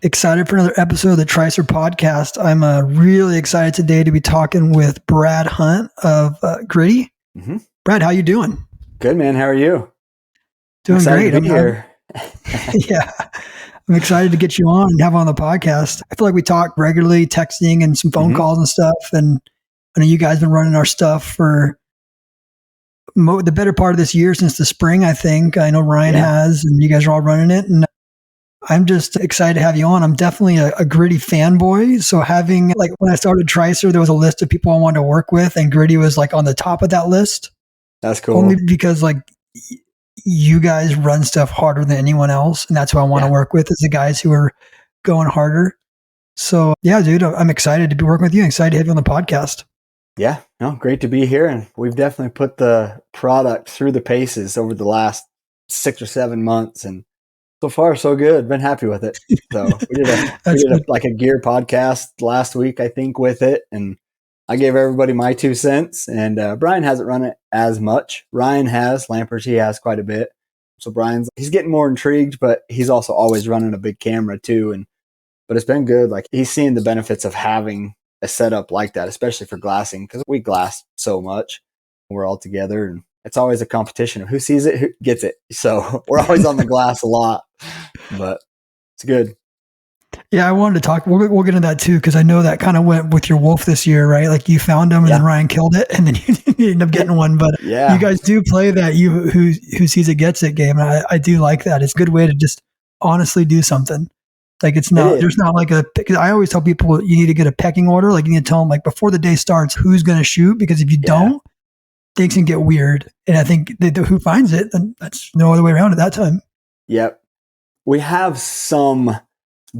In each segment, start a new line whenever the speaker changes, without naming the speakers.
Excited for another episode of the Tricer podcast. I'm really excited today to be talking with Brad Hunt of Gritty.
Mm-hmm.
Brad, how you doing?
Good, man. How are you?
Doing great.
I'm here.
Yeah, I'm excited to get you on and have on the podcast. I feel like we talk regularly, texting and some phone calls and stuff. And I know you guys have been running our stuff for the better part of this year, since the spring, I think. I know Ryan has, and you guys are all running it. And I'm just excited to have you on. I'm definitely a Gritty fanboy. So having, like, when I started Tricer, there was a list of people I wanted to work with, and Gritty was like on the top of that list.
That's cool.
Only because like you guys run stuff harder than anyone else. And that's who I want to work with, is the guys who are going harder. So yeah, dude, I'm excited to be working with you. I'm excited to have you on the podcast.
Yeah, no, great to be here. And we've definitely put the product through the paces over the last 6 or 7 months. And so far, so good. Been happy with it. So we did a gear podcast last week, I think, with it. And I gave everybody my 2 cents. And Brian hasn't run it as much. Ryan has. Lampers, he has quite a bit. So he's getting more intrigued, but he's also always running a big camera too. But it's been good. Like, he's seeing the benefits of having a setup like that, especially for glassing, because we glass so much. We're all together, and it's always a competition of who sees it, who gets it. So we're always on the glass a lot, but it's good.
Yeah, I wanted to talk. We'll get into that too, because I know that kind of went with your wolf this year, right? Like, you found him, and then Ryan killed it, and then you ended up getting one. But you guys do play that who sees it gets it game. And I do like that. It's a good way to just honestly do something. Like, there's not like because I always tell people you need to get a pecking order. Like, you need to tell them, like, before the day starts, who's going to shoot, because if you don't, things can get weird. And I think who finds it, and that's no other way around at that time.
Yep. We have some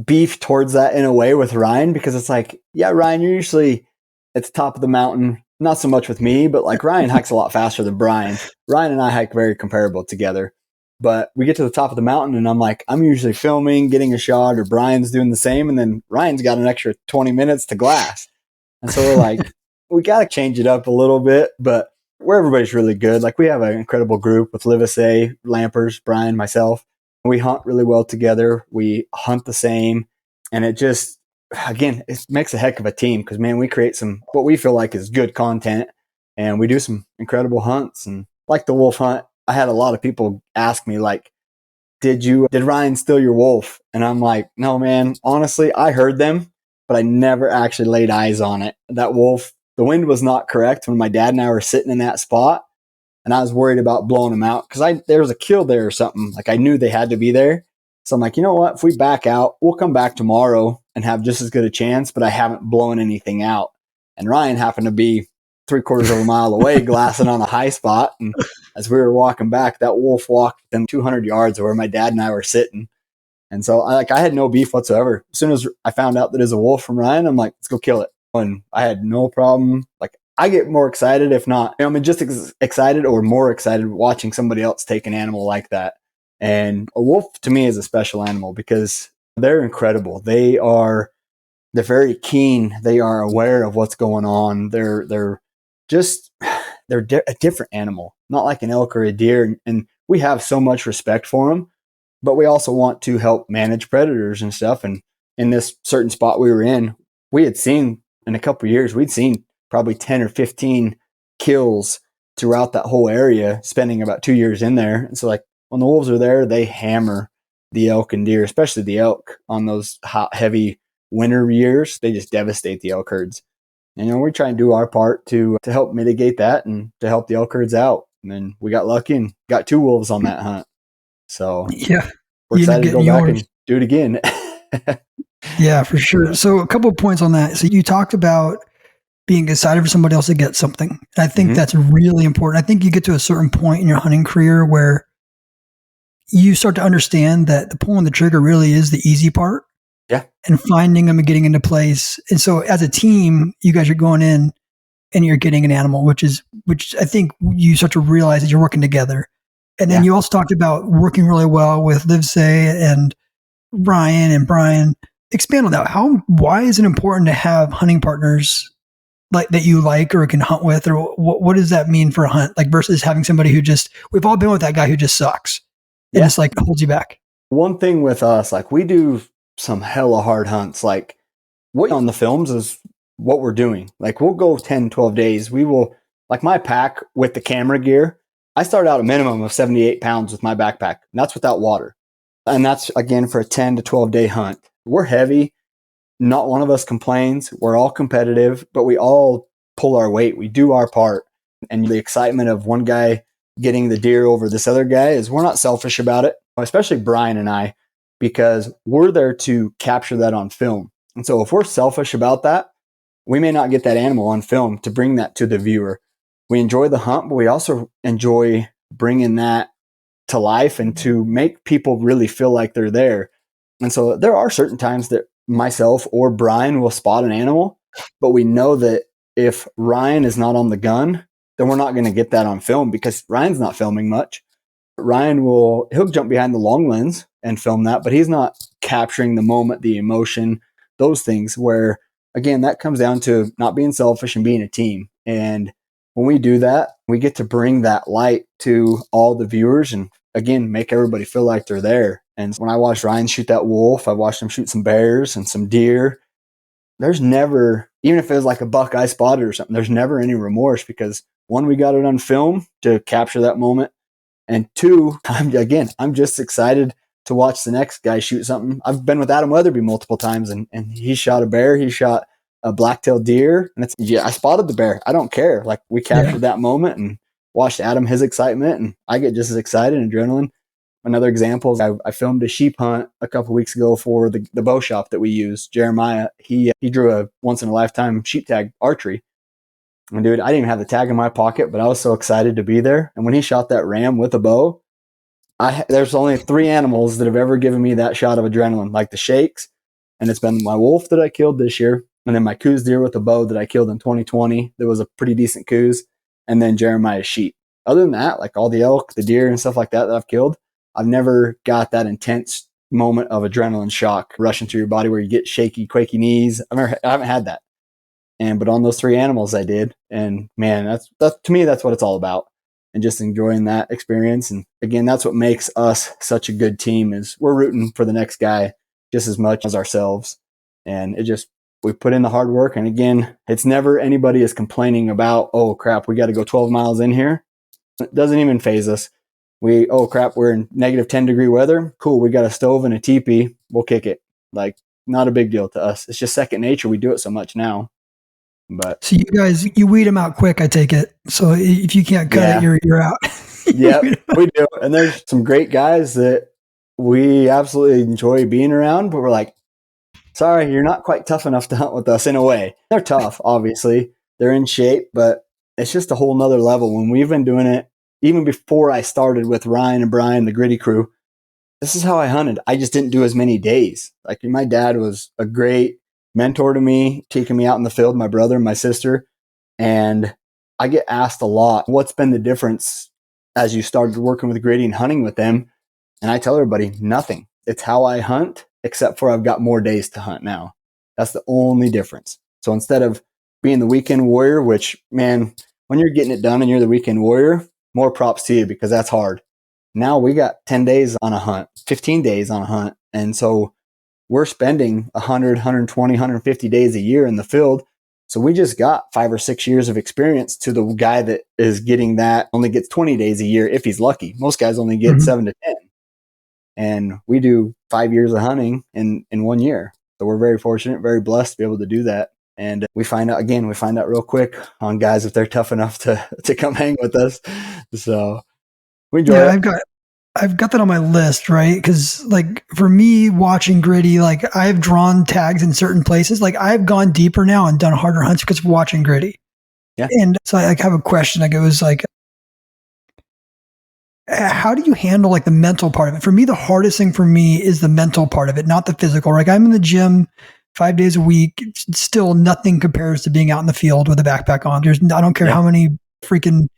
beef towards that in a way with Ryan, because it's like, Ryan, you're usually at the top of the mountain. Not so much with me, but like, Ryan hikes a lot faster than Brian. Ryan and I hike very comparable together. But we get to the top of the mountain, and I'm like, I'm usually filming, getting a shot, or Brian's doing the same. And then Ryan's got an extra 20 minutes to glass. And so we're like, we got to change it up a little bit, but where everybody's really good. Like, we have an incredible group with Livesay, Lampers, Brian, myself. We hunt really well together. We hunt the same. And it just, again, it makes a heck of a team, because, man, we create what we feel like is good content, and we do some incredible hunts. And like the wolf hunt, I had a lot of people ask me, like, did Ryan steal your wolf? And I'm like, no, man, honestly, I heard them, but I never actually laid eyes on it. That wolf, the wind was not correct when my dad and I were sitting in that spot, and I was worried about blowing them out, because there was a kill there or something. Like, I knew they had to be there. So I'm like, you know what? If we back out, we'll come back tomorrow and have just as good a chance, but I haven't blown anything out. And Ryan happened to be 3/4 of a mile away glassing on a high spot. And as we were walking back, that wolf walked within 200 yards of where my dad and I were sitting. And so I had no beef whatsoever. As soon as I found out that it was a wolf from Ryan, I'm like, let's go kill it. And I had no problem. Like, I get more excited, if not, I'm just excited or more excited watching somebody else take an animal like that. And a wolf to me is a special animal, because they're incredible. They're very keen. They are aware of what's going on. They're a different animal, not like an elk or a deer. And we have so much respect for them, but we also want to help manage predators and stuff. And in this certain spot we were in, we had seen, in a couple of years, we'd seen probably 10 or 15 kills throughout that whole area, spending about 2 years in there. And so, like, when the wolves are there, they hammer the elk and deer, especially the elk on those hot, heavy winter years. They just devastate the elk herds. And, we try and do our part to help mitigate that and to help the elk herds out. And then we got lucky and got 2 wolves on that hunt. So we're excited to go back and do it again.
Yeah, for sure. So a couple of points on that. So you talked about being excited for somebody else to get something. And I think that's really important. I think you get to a certain point in your hunting career where you start to understand that the pulling the trigger really is the easy part.
Yeah.
And finding them and getting into place. And so as a team, you guys are going in and you're getting an animal, which I think you start to realize that you're working together. And then you also talked about working really well with Livesay and Ryan and Brian. Expand on that. Why is it important to have hunting partners like that you like or can hunt with, or what does that mean for a hunt? Like, versus having somebody who we've all been with that guy who just sucks and just like holds you back.
One thing with us, like, we do some hella hard hunts. Like what on the films is what we're doing. Like we'll go 10, 12 days. We will, like my pack with the camera gear, I start out a minimum of 78 pounds with my backpack. And that's without water. And that's again for a 10 to 12 day hunt. We're heavy. Not one of us complains. We're all competitive, but we all pull our weight. We do our part. And the excitement of one guy getting the deer over this other guy is we're not selfish about it, especially Brian and I, because we're there to capture that on film. And so if we're selfish about that, we may not get that animal on film to bring that to the viewer. We enjoy the hunt, but we also enjoy bringing that to life and to make people really feel like they're there. And so there are certain times that myself or Brian will spot an animal, but we know that if Ryan is not on the gun, then we're not going to get that on film because Ryan's not filming much. He'll jump behind the long lens and film that, but he's not capturing the moment, the emotion, those things where, again, that comes down to not being selfish and being a team. And when we do that, we get to bring that light to all the viewers and, again, make everybody feel like they're there. And when I watched Ryan shoot that wolf, I watched him shoot some bears and some deer. There's never, even if it was like a buck I spotted or something, there's never any remorse because one, we got it on film to capture that moment. And two, I'm just excited to watch the next guy shoot something. I've been with Adam Weatherby multiple times and he shot a bear. He shot a black-tailed deer. And I spotted the bear. I don't care. Like we captured that moment and watched Adam, his excitement. And I get just as excited and adrenaline. Another example is I filmed a sheep hunt a couple weeks ago for the bow shop that we use. Jeremiah, he drew a once-in-a-lifetime sheep tag archery. And dude, I didn't even have the tag in my pocket, but I was so excited to be there. And when he shot that ram with a bow, there's only 3 animals that have ever given me that shot of adrenaline, like the shakes. And it's been my wolf that I killed this year. And then my coos deer with a bow that I killed in 2020. There was a pretty decent coos. And then Jeremiah's sheep. Other than that, like all the elk, the deer and stuff like that I've killed, I've never got that intense moment of adrenaline shock rushing through your body where you get shaky, quaky knees. I haven't had that. But on those 3 animals I did. And man, that's to me, that's what it's all about. And just enjoying that experience. And again, that's what makes us such a good team is we're rooting for the next guy just as much as ourselves. And we put in the hard work. And again, it's never anybody is complaining about, oh crap, we got to go 12 miles in here. It doesn't even faze us. Oh crap, we're in negative 10-degree weather. Cool. We got a stove and a teepee. We'll kick it. Like not a big deal to us. It's just second nature. We do it so much now. But
so you guys, you weed them out quick, I take it. So if you can't cut it, you're out.
Yeah, we do. And there's some great guys that we absolutely enjoy being around, but we're like, sorry, you're not quite tough enough to hunt with us in a way. They're tough, obviously. They're in shape, but it's just a whole nother level. When we've been doing it, even before I started with Ryan and Brian, the Gritty crew, this is how I hunted. I just didn't do as many days. Like my dad was a great mentor to me, taking me out in the field, my brother and my sister. And I get asked a lot, what's been the difference as you started working with Gritty and hunting with them? And I tell everybody, nothing. It's how I hunt, except for I've got more days to hunt now. That's the only difference. So instead of being the weekend warrior, which, man, when you're getting it done and you're the weekend warrior, more props to you because that's hard. Now we got 10 days on a hunt, 15 days on a hunt. And so we're spending 100, 120, 150 days a year in the field. So we just got 5 or 6 years of experience to the guy that is getting that only gets 20 days a year if he's lucky. Most guys only get 7 to 10. And we do 5 years of hunting in 1 year. So we're very fortunate, very blessed to be able to do that. And we find out real quick on guys if they're tough enough to come hang with us. So we enjoy it.
I've got that on my list, right? Because like for me watching Gritty, like I've drawn tags in certain places. Like I've gone deeper now and done harder hunts because of watching Gritty.
Yeah.
And so I have a question. Like it was like, how do you handle like the mental part of it? For me, the hardest thing for me is the mental part of it, not the physical. Like I'm in the gym 5 days a week. Still nothing compares to being out in the field with a backpack on. I don't care how many freaking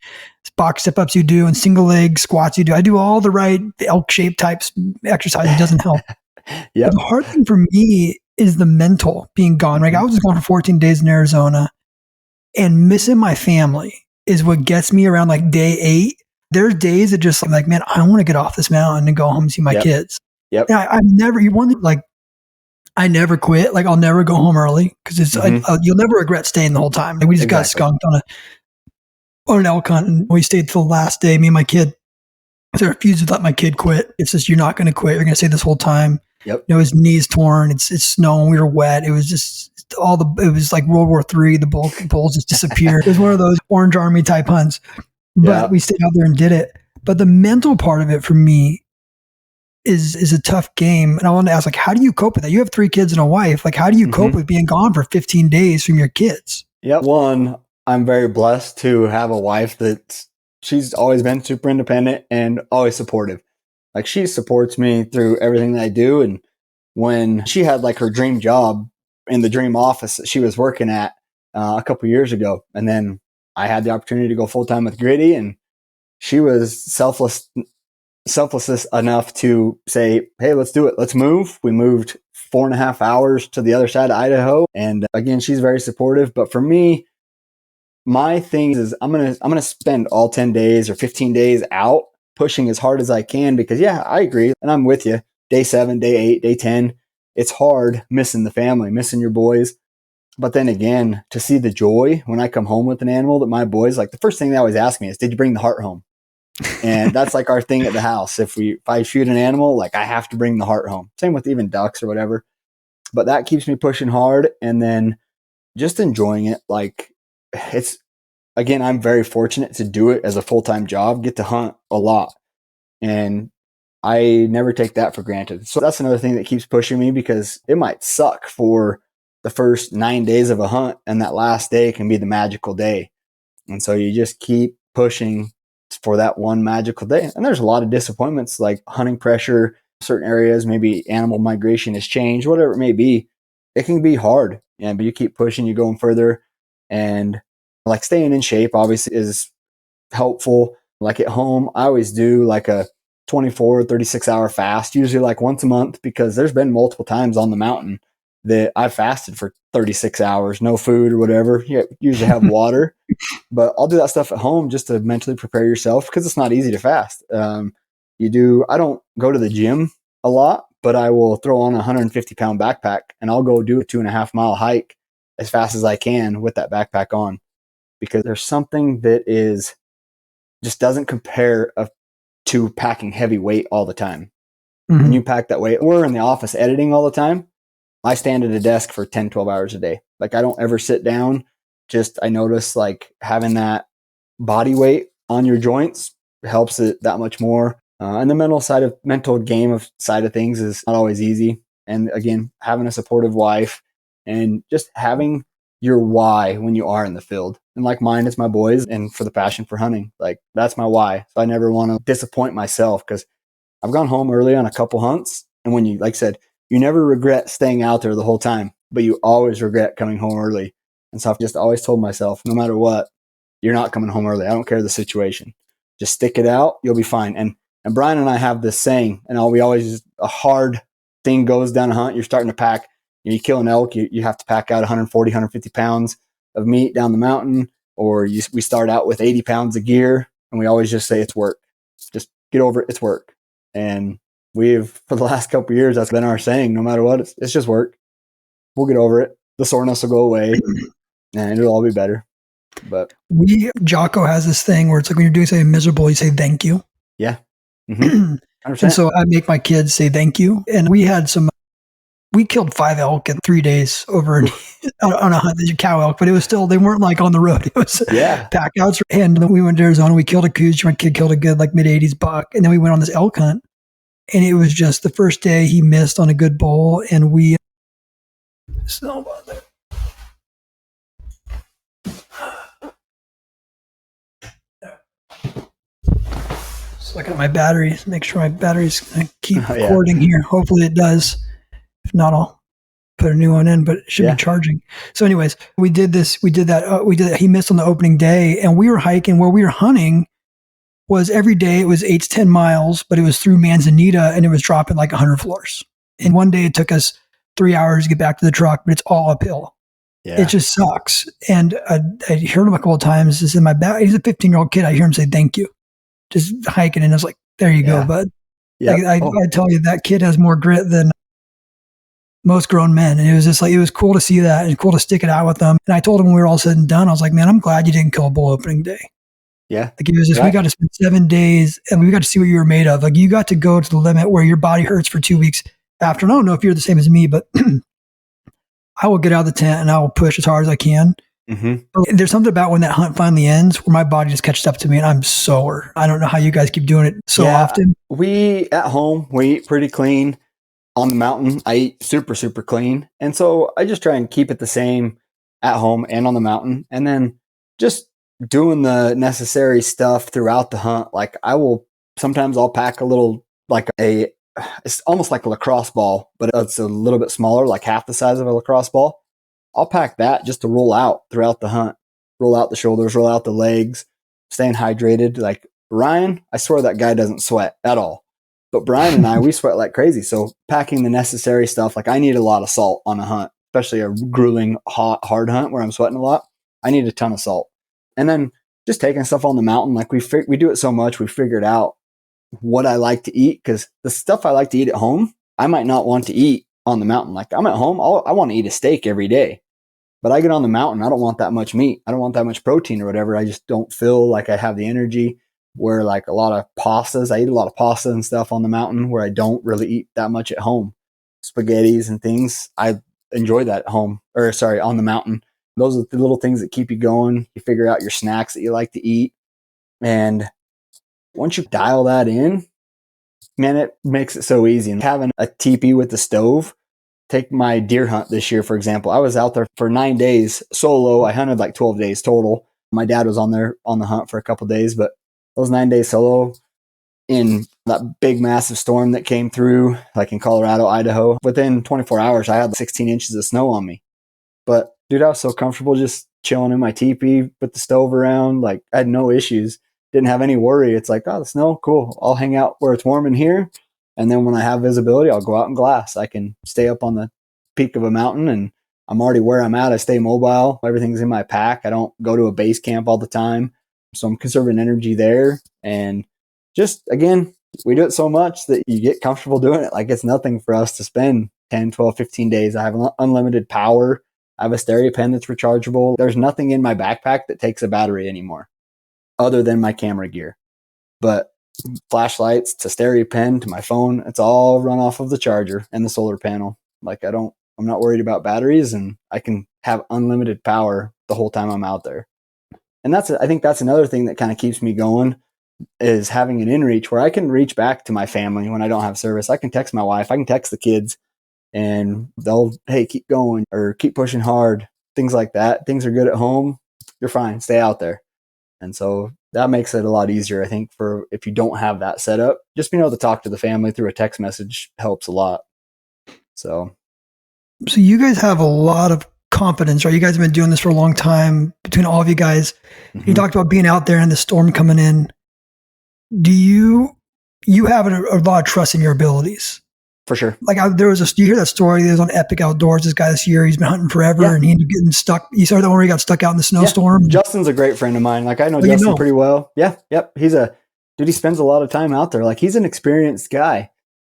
box step ups you do and single leg squats you do. I do all the right elk shape types exercise. It doesn't help.
Yep.
The hard thing for me is the mental being gone. Like I was just gone for 14 days in Arizona and missing my family is what gets me around like day 8. There's days that just like, man, I want to get off this mountain and go home and see my kids.
Yep.
I've never, you want to like, I never quit. Like I'll never go home early because it's you'll never regret staying the whole time. Like, we just got skunked on an elk hunt, and we stayed till the last day. Me and my kid. So I refused to let my kid quit. It's just, you're not going to quit. You're going to stay this whole time.
Yep.
His knees torn. It's snowing. We were wet. It was just it was like World War III. The bulls just disappeared. It was one of those Orange Army type hunts. But we stayed out there and did it. But the mental part of it for me is a tough game. And I wanted to ask, like, how do you cope with that? You have 3 kids and a wife. Like, how do you cope with being gone for 15 days from your kids?
Yeah. One, I'm very blessed to have a wife she's always been super independent and always supportive. Like, she supports me through everything that I do. And when she had like her dream job in the dream office that she was working at a couple years ago, and then I had the opportunity to go full time with Gritty, and she was selfless enough to say, "Hey, let's do it. Let's move." We moved 4.5 hours to the other side of Idaho. And again, she's very supportive. But for me, my thing is I'm gonna spend all 10 days or 15 days out pushing as hard as I can, because I agree, and I'm with you. Day 7, day 8, day 10, it's hard missing the family, missing your boys. But then again, to see the joy when I come home with an animal that my boys, like, the first thing they always ask me is, "Did you bring the heart home?" And that's like our thing at the house. If I shoot an animal, like, I have to bring the heart home. Same with even ducks or whatever. But that keeps me pushing hard, and then just enjoying it. Like, again, I'm very fortunate to do it as a full-time job, get to hunt a lot. And I never take that for granted. So that's another thing that keeps pushing me, because it might suck for the first 9 days of a hunt, and that last day can be the magical day. And so you just keep pushing for that one magical day. And there's a lot of disappointments, like hunting pressure, certain areas, maybe animal migration has changed, whatever it may be. It can be hard, but you keep pushing, you're going further. And like, staying in shape obviously is helpful. Like at home, I always do like a 24, 36 hour fast, usually like once a month, because there's been multiple times on the mountain that I've fasted for 36 hours, no food or whatever. You usually have water, but I'll do that stuff at home just to mentally prepare yourself, because it's not easy to fast. I don't go to the gym a lot, but I will throw on a 150-pound backpack and I'll go do a 2.5 mile hike as fast as I can with that backpack on, because there's something that just doesn't compare to packing heavy weight all the time. When you pack that weight, we're in the office editing all the time. I stand at a desk for 10, 12 hours a day. Like, I don't ever sit down. I notice, like, having that body weight on your joints helps it that much more. And the mental game side of things is not always easy. And again, having a supportive wife and just having your why when you are in the field. And like mine, it's my boys, and for the passion for hunting. Like, that's my why. So I never want to disappoint myself, because I've gone home early on a couple hunts. And when you, like I said, you never regret staying out there the whole time, but you always regret coming home early. And so I've just always told myself, no matter what, you're not coming home early. I don't care the situation. Just stick it out. You'll be fine. And Brian and I have this saying, and a hard thing goes down a hunt. You're starting to pack, you kill an elk, you have to pack out 140, 150 pounds of meat down the mountain, or we start out with 80 pounds of gear, and we always just say it's work. Just get over it. It's work. And for the last couple of years, that's been our saying. No matter what, it's just work. We'll get over it. The soreness will go away, and it'll all be better. But
Jocko has this thing where it's like, when you're doing something miserable, you say thank you.
Yeah. Mm-hmm.
And so I make my kids say thank you. And we killed 5 elk in 3 days over on a hunt, cow elk, but it was still, they weren't like on the road. It was pack outs. And then we went to Arizona, we killed a coos. My kid killed a good like mid-80s buck. And then we went on this elk hunt. And it was just the first day he missed on a good bull. And snowball there. Just looking at my batteries, make sure my batteries keep recording here. Hopefully it does. If not, I'll put a new one in, but it should be charging. So anyways, we did that. He missed on the opening day, and we were hiking. Where we were hunting was every day it was 8 to 10 miles, but it was through Manzanita, and it was dropping like 100 floors. And one day it took us 3 hours to get back to the truck, but it's all uphill. Yeah. It just sucks. And I heard him a couple of times. He's in my back. He's a 15-year-old kid. I hear him say thank you, just hiking, and I was like, there you go, bud. Yeah. I tell you, that kid has more grit than most grown men. And it was just like, it was cool to see that and cool to stick it out with them. And I told him when we were all said and done, I was like, man, I'm glad you didn't kill a bull opening day.
Yeah.
Like it was just, we got to spend 7 days and we got to see what you were made of. Like you got to go to the limit where your body hurts for 2 weeks after. And I don't know if you're the same as me, but I will get out of the tent and I will push as hard as I can. Mm-hmm. But there's something about when that hunt finally ends where my body just catches up to me and I'm sore. I don't know how you guys keep doing it so often.
We at home, we eat pretty clean. On the mountain, I eat super, super clean. And so I just try and keep it the same at home and on the mountain. And then just doing the necessary stuff throughout the hunt. Like sometimes I'll pack a little, like it's almost like a lacrosse ball, but it's a little bit smaller, like half the size of a lacrosse ball. I'll pack that just to roll out throughout the hunt, roll out the shoulders, roll out the legs, staying hydrated. Like Ryan, I swear that guy doesn't sweat at all. But Brian and I, we sweat like crazy. So packing the necessary stuff, like I need a lot of salt on a hunt, especially a grueling, hot, hard hunt where I'm sweating a lot. I need a ton of salt. And then just taking stuff on the mountain, like we do it so much, we figured out what I like to eat, because the stuff I like to eat at home, I might not want to eat on the mountain. Like I'm at home, I want to eat a steak every day. But I get on the mountain, I don't want that much meat. I don't want that much protein or whatever. I just don't feel like I have the energy. Where like a lot of pastas, I eat a lot of pasta and stuff on the mountain where I don't really eat that much at home. Spaghettis and things, I enjoy that at home, on the mountain. Those are the little things that keep you going. You figure out your snacks that you like to eat. And once you dial that in, man, it makes it so easy. And having a teepee with the stove, take my deer hunt this year, for example. I was out there for 9 days solo. I hunted like 12 days total. My dad was on the hunt for a couple days, but those 9 days solo in that big massive storm that came through, like in Colorado, Idaho, within 24 hours, I had 16 inches of snow on me. But dude, I was so comfortable just chilling in my teepee, put the stove around. Like I had no issues, didn't have any worry. It's like, oh, the snow, cool. I'll hang out where it's warm in here. And then when I have visibility, I'll go out in glass. I can stay up on the peak of a mountain and I'm already where I'm at. I stay mobile. Everything's in my pack. I don't go to a base camp all the time. So I'm conserving energy there. And just, again, we do it so much that you get comfortable doing it. Like it's nothing for us to spend 10, 12, 15 days. I have unlimited power. I have a stereo pen that's rechargeable. There's nothing in my backpack that takes a battery anymore other than my camera gear. But flashlights to stereo pen to my phone, it's all run off of the charger and the solar panel. Like I'm not worried about batteries, and I can have unlimited power the whole time I'm out there. And I think that's another thing that kind of keeps me going, is having an inReach where I can reach back to my family when I don't have service. I can text my wife, I can text the kids, and they'll, hey, keep going or keep pushing hard, things like that. Things are good at home, you're fine, stay out there. And so that makes it a lot easier, I think, for if you don't have that set up. Just being able to talk to the family through a text message helps a lot. So
you guys have a lot of confidence, right? You guys have been doing this for a long time between all of you guys. Mm-hmm. You talked about being out there and the storm coming in. Do you have a lot of trust in your abilities?
For sure.
Like you hear that story, there's on Epic Outdoors, this guy this year, he's been hunting forever and he ended up getting stuck. You saw the one where he got stuck out in the snowstorm.
Yeah. Justin's a great friend of mine. Like I know Justin pretty well. Yeah. Yep. He spends a lot of time out there. Like he's an experienced guy,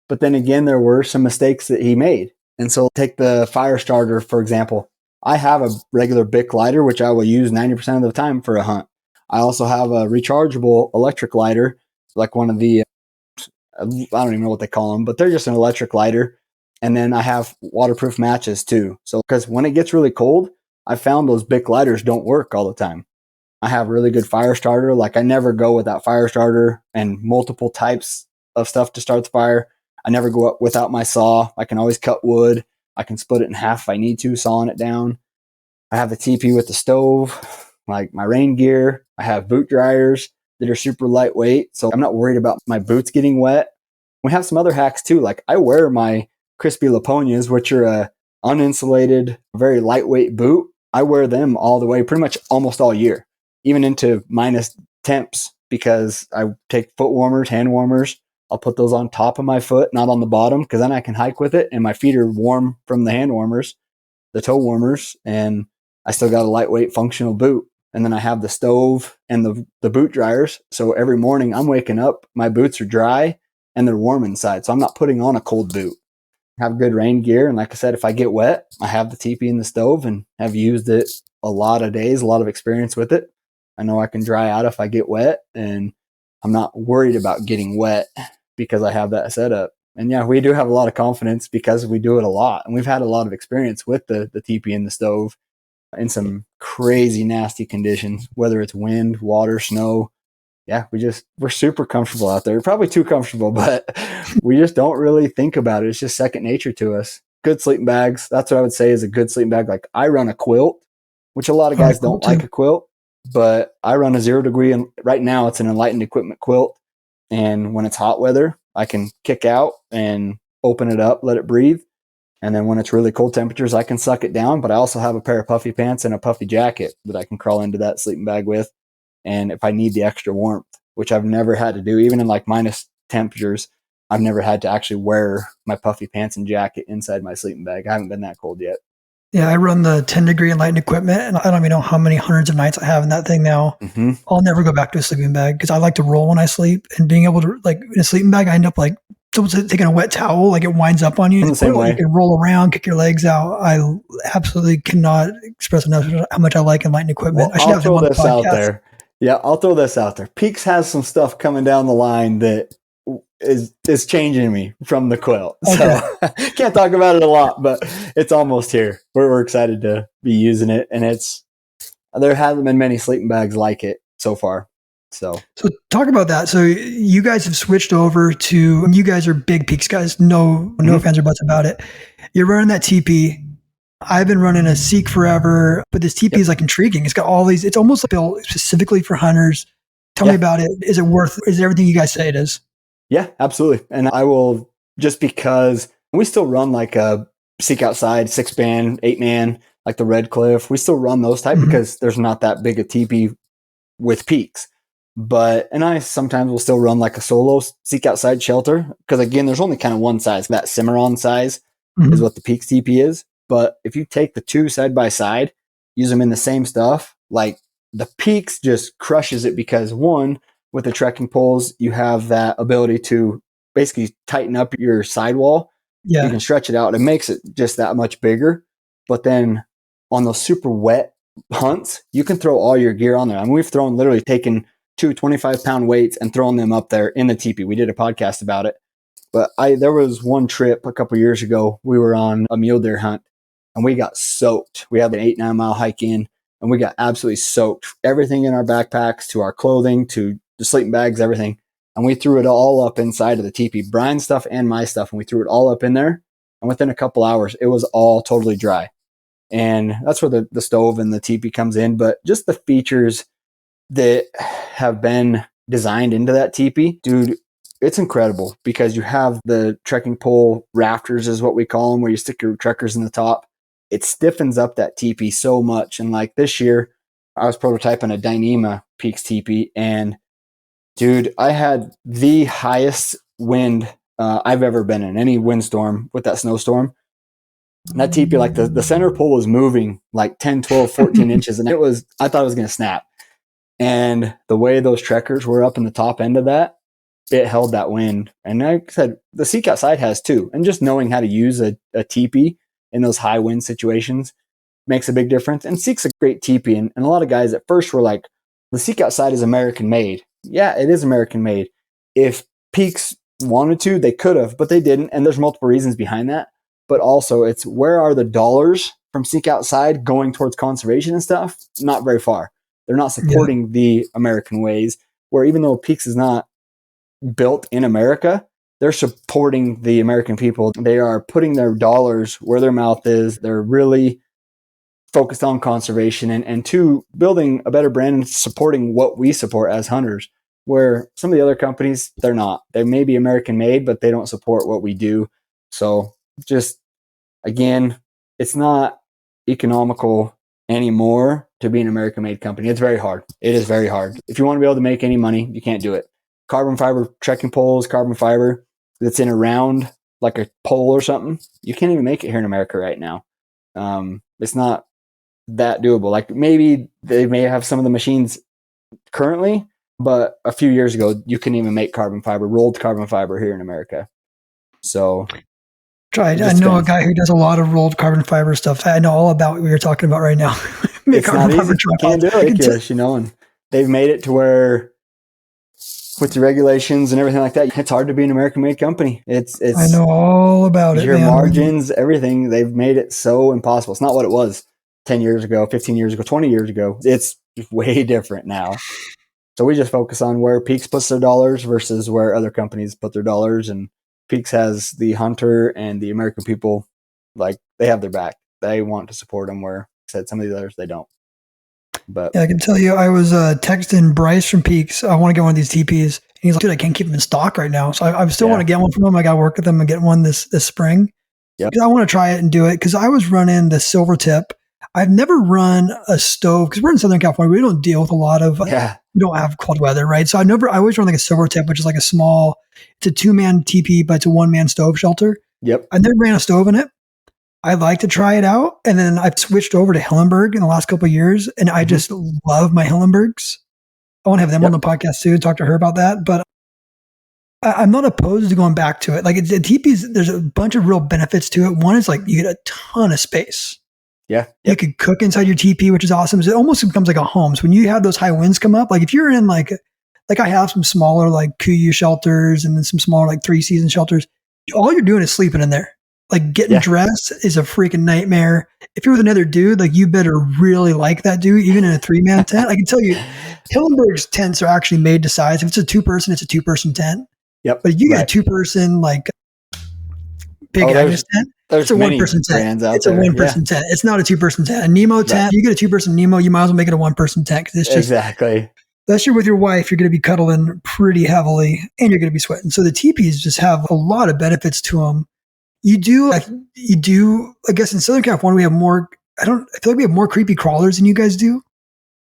but then again, there were some mistakes that he made. And so take the fire starter, for example. I have a regular Bic lighter, which I will use 90% of the time for a hunt. I also have a rechargeable electric lighter, like one of the, I don't even know what they call them, but they're just an electric lighter. And then I have waterproof matches too. So, because when it gets really cold, I found those Bic lighters don't work all the time. I have really good fire starter. Like I never go without fire starter and multiple types of stuff to start the fire. I never go up without my saw. I can always cut wood. I can split it in half if I need to, sawing it down. I have the TP with the stove, like my rain gear. I have boot dryers that are super lightweight, so I'm not worried about my boots getting wet. We have some other hacks too. Like I wear my crispy Laponias, which are a uninsulated, very lightweight boot. I wear them all the way, pretty much almost all year, even into minus temps, because I take foot warmers, hand warmers. I'll put those on top of my foot, not on the bottom, because then I can hike with it and my feet are warm from the hand warmers, the toe warmers, and I still got a lightweight functional boot. And then I have the stove and the boot dryers. So every morning I'm waking up, my boots are dry and they're warm inside. So I'm not putting on a cold boot. have good rain gear. And like I said, if I get wet, I have the teepee in the stove and have used it a lot of days, a lot of experience with it. I know I can dry out if I get wet, and I'm not worried about getting wet because I have that setup. And yeah, we do have a lot of confidence because we do it a lot. And we've had a lot of experience with the teepee in the stove in some crazy nasty conditions, whether it's wind, water, snow. Yeah, we're super comfortable out there. We're probably too comfortable, but we just don't really think about it. It's just second nature to us. Good sleeping bags. That's what I would say is a good sleeping bag. Like I run a quilt, which a lot of guys don't like a quilt, but I run a 0 degree. And right now it's an Enlightened equipment quilt. And when it's hot weather, I can kick out and open it up, let it breathe. And then when it's really cold temperatures, I can suck it down. But I also have a pair of puffy pants and a puffy jacket that I can crawl into that sleeping bag with. And if I need the extra warmth, which I've never had to do, even in like minus temperatures, I've never had to actually wear my puffy pants and jacket inside my sleeping bag. I haven't been that cold yet.
Yeah, I run the 10 degree Enlightened equipment, and I don't even know how many hundreds of nights I have in that thing now. Mm-hmm. I'll never go back to a sleeping bag because I like to roll when I sleep, and being able to, like, in a sleeping bag, I end up like taking a wet towel, like it winds up on you.
The same way.
You can roll around, kick your legs out. I absolutely cannot express enough how much I like Enlightened equipment.
Well, I'll throw this out there. Yeah, I'll throw this out there. Peaks has some stuff coming down the line that is changing me from the quilt. Okay. So can't talk about it a lot, but it's almost here. We're excited to be using it, and there hasn't been many sleeping bags like it so far. So
talk about that. So you guys have switched over to, you guys are big Peaks guys. No offense or buts about it. You're running that TP. I've been running a Seek forever, but this TP is like intriguing. It's got all these, it's almost like built specifically for hunters. Tell me about it. Is it everything you guys say it is?
Yeah, absolutely. And I will, just because we still run like a Seek Outside 6-man, 8-man, like the Red Cliff. We still run those type because there's not that big a TP with Peaks. And I sometimes will still run like a solo Seek Outside shelter because again, there's only kind of one size. That Cimarron size is what the Peaks TP is. But if you take the two side by side, use them in the same stuff, like the Peaks just crushes it because one, with the trekking poles, you have that ability to basically tighten up your sidewall. Yeah. You can stretch it out. It makes it just that much bigger. But then on those super wet hunts, you can throw all your gear on there. I mean, we've literally taken 2 25-pound weights and thrown them up there in the teepee. We did a podcast about it. But there was one trip a couple years ago. We were on a mule deer hunt and we got soaked. We had an 8-9 mile hike in and we got absolutely soaked. Everything in our backpacks, to our clothing, to the sleeping bags, everything. And we threw it all up inside of the teepee, Brian's stuff and my stuff. And we threw it all up in there. And within a couple hours, it was all totally dry. And that's where the stove and the teepee comes in. But just the features that have been designed into that teepee, dude, it's incredible because you have the trekking pole rafters is what we call them, where you stick your trekkers in the top. It stiffens up that teepee so much. And like this year, I was prototyping a Dyneema Peaks teepee, and dude, I had the highest wind I've ever been in, any windstorm with that snowstorm. And that teepee, like the center pole was moving like 10, 12, 14 inches. And I thought it was going to snap. And the way those trekkers were up in the top end of that, it held that wind. And like I said, the Seek Outside has too. And just knowing how to use a teepee in those high wind situations makes a big difference. And Seek's a great teepee. And a lot of guys at first were like, the Seek Outside is American made. Yeah, it is American made. If Peaks wanted to, they could have, but they didn't. And there's multiple reasons behind that. But also it's, where are the dollars from Seek Outside going towards conservation and stuff? Not very far. They're not supporting the American ways, where even though Peaks is not built in America, they're supporting the American people. They are putting their dollars where their mouth is. They're really focused on conservation and to building a better brand and supporting what we support as hunters, where some of the other companies, they're not. They may be American made, but they don't support what we do. So just, again, it's not economical anymore to be an American made company. It's very hard. It is very hard. If you want to be able to make any money, you can't do it. Carbon fiber trekking poles, carbon fiber that's in a round, like a pole or something, you can't even make it here in America right now. It's not that doable. Like maybe they may have some of the machines currently, but a few years ago, you couldn't even make rolled carbon fiber here in America. So
I know a guy who does a lot of rolled carbon fiber stuff. I know all about what you're talking about right now.
It's not easy. You can't do it. Ridiculous, and they've made it to where with the regulations and everything like that, it's hard to be an American-made company. It's
I know all about it.
Your margins, everything, they've made it so impossible. It's not what it was 10 years ago, 15 years ago, 20 years ago. It's way different now. So we just focus on where Peaks puts their dollars versus where other companies put their dollars. And Peaks has the hunter and the American people, like, they have their back. They want to support them, where I said some of the others, they don't. But
yeah, I can tell you, I was texting Bryce from Peaks. I want to get one of these TPs. And he's like, dude, I can't keep them in stock right now. So I still want to get one from him. I got to work with them and get one this spring. Yep. I want to try it and do it because I was running the silver tip. I've never run a stove because we're in Southern California. We don't deal with a lot of, we don't have cold weather, right? So I always run like a silver tip, which is like a small, it's a 2-man TP, but it's a 1-man stove shelter.
Yep.
I never ran a stove in it. I'd like to try it out. And then I've switched over to Hillenberg in the last couple of years. And I just love my Hillenbergs. I want to have them on the podcast too, talk to her about that. But I'm not opposed to going back to it. Like the TPs, there's a bunch of real benefits to it. One is like you get a ton of space.
Yeah.
You could cook inside your TP, which is awesome. So it almost becomes like a home. So when you have those high winds come up, like if you're in like I have some smaller like Kuyu shelters and then some smaller like 3-season shelters, all you're doing is sleeping in there. Like getting dressed is a freaking nightmare. If you're with another dude, like you better really like that dude, even in a 3-man tent. I can tell you, Hillenberg's tents are actually made to size. If it's a 2-person, it's a 2-person tent.
Yep.
But if you get a 2-person, like big Agnes tent, it's a 1-person tent. It's a 1-person tent. It's not a 2-person tent. A Nemo tent, you get a 2-person Nemo, you might as well make it a 1-person tent because it's just unless you're with your wife, you're going to be cuddling pretty heavily and you're going to be sweating. So the teepees just have a lot of benefits to them. I guess in Southern California, we have more, I feel like we have more creepy crawlers than you guys do.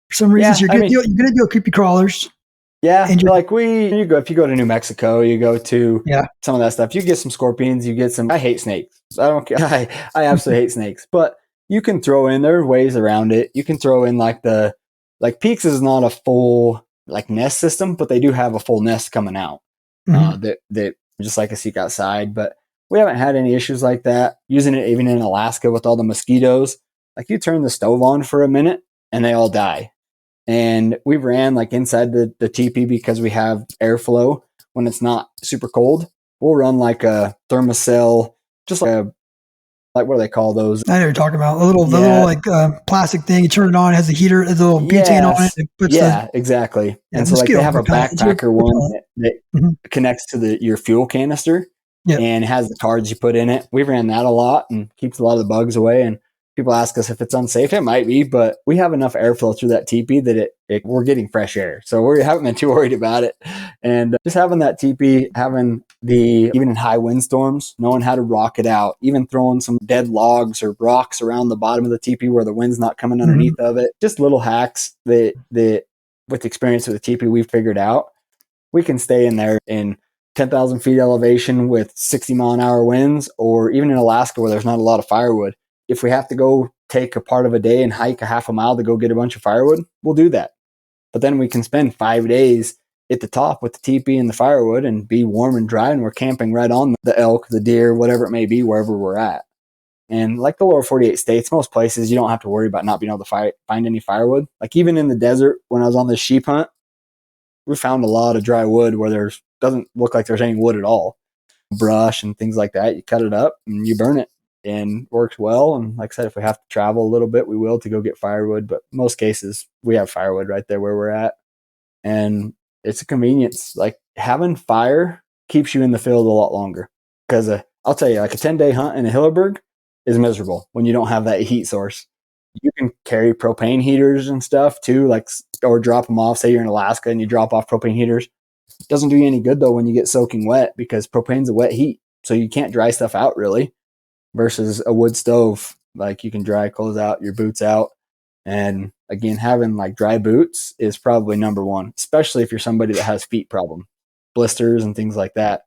For some reason, you're going to deal creepy crawlers.
Yeah. And like if you go to New Mexico, you go to some of that stuff, you get some scorpions, you get some, I hate snakes. I don't care. I absolutely hate snakes, but you can throw in, there are ways around it. You can throw in like Peaks is not a full like nest system, but they do have a full nest coming out that just like a seek outside, but we haven't had any issues like that. Using it even in Alaska with all the mosquitoes, like you turn the stove on for a minute and they all die. And we ran like inside the teepee because we have airflow when it's not super cold. We'll run like a thermocell, just like what do they call those?
I know what you're talking about. A little like plastic thing. You turn it on, it has a heater, it has a little butane on it.
Exactly. And so like they have a backpacker one that connects to your fuel canister. Yep. And has the cards you put in it. We ran that a lot and keeps a lot of the bugs away. And people ask us if it's unsafe. It might be, but we have enough airflow through that teepee that we're getting fresh air. So we haven't been too worried about it. And just having that teepee, having even in high windstorms, knowing how to rock it out, even throwing some dead logs or rocks around the bottom of the teepee where the wind's not coming underneath of it. Just little hacks that with experience with the teepee we've figured out. We can stay in there in 10,000 feet elevation with 60 mile an hour winds, or even in Alaska where there's not a lot of firewood. If we have to go take a part of a day and hike a half a mile to go get a bunch of firewood, we'll do that. But then we can spend 5 days at the top with the teepee and the firewood and be warm and dry, and we're camping right on the elk, the deer, whatever it may be, wherever we're at. And like the lower 48 states, most places you don't have to worry about not being able to find any firewood. Like even in the desert, when I was on this sheep hunt, we found a lot of dry wood where doesn't look like there's any wood at all. Brush and things like that. You cut it up and you burn it, and works well. And like I said, if we have to travel a little bit, we will to go get firewood. But most cases, we have firewood right there where we're at. And it's a convenience. Like having fire keeps you in the field a lot longer. Because I'll tell you, like a 10-day hunt in a Hilleberg is miserable when you don't have that heat source. You can carry propane heaters and stuff too, or drop them off. Say you're in Alaska and you drop off propane heaters. It doesn't do you any good though when you get soaking wet, because propane's a wet heat. So you can't dry stuff out really, versus a wood stove. Like you can dry clothes out, your boots out. And again, having like dry boots is probably number one, especially if you're somebody that has feet problem, blisters and things like that.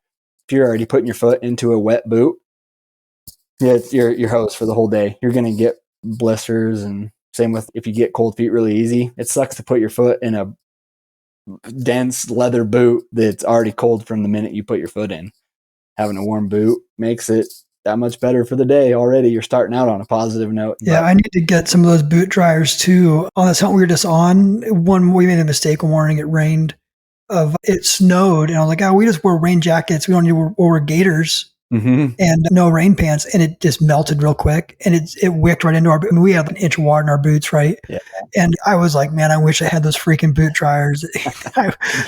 If you're already putting your foot into a wet boot, you're hosed for the whole day. You're going to get blisters, and same with if you get cold feet really easy. It sucks to put your foot in a dense leather boot that's already cold from the minute you put your foot in. Having a warm boot makes it that much better for the day already. You're starting out on a positive note.
Yeah, I need to get some of those boot dryers too. On this hunt we were just on, we made a mistake one morning. It rained. It snowed, and I was like, we just wear rain jackets. We don't need to wear gaiters and no rain pants. And it just melted real quick, and it wicked right into our boots. I mean, we have an inch of water in our boots, right?
Yeah.
And I was like, man, I wish I had those freaking boot dryers.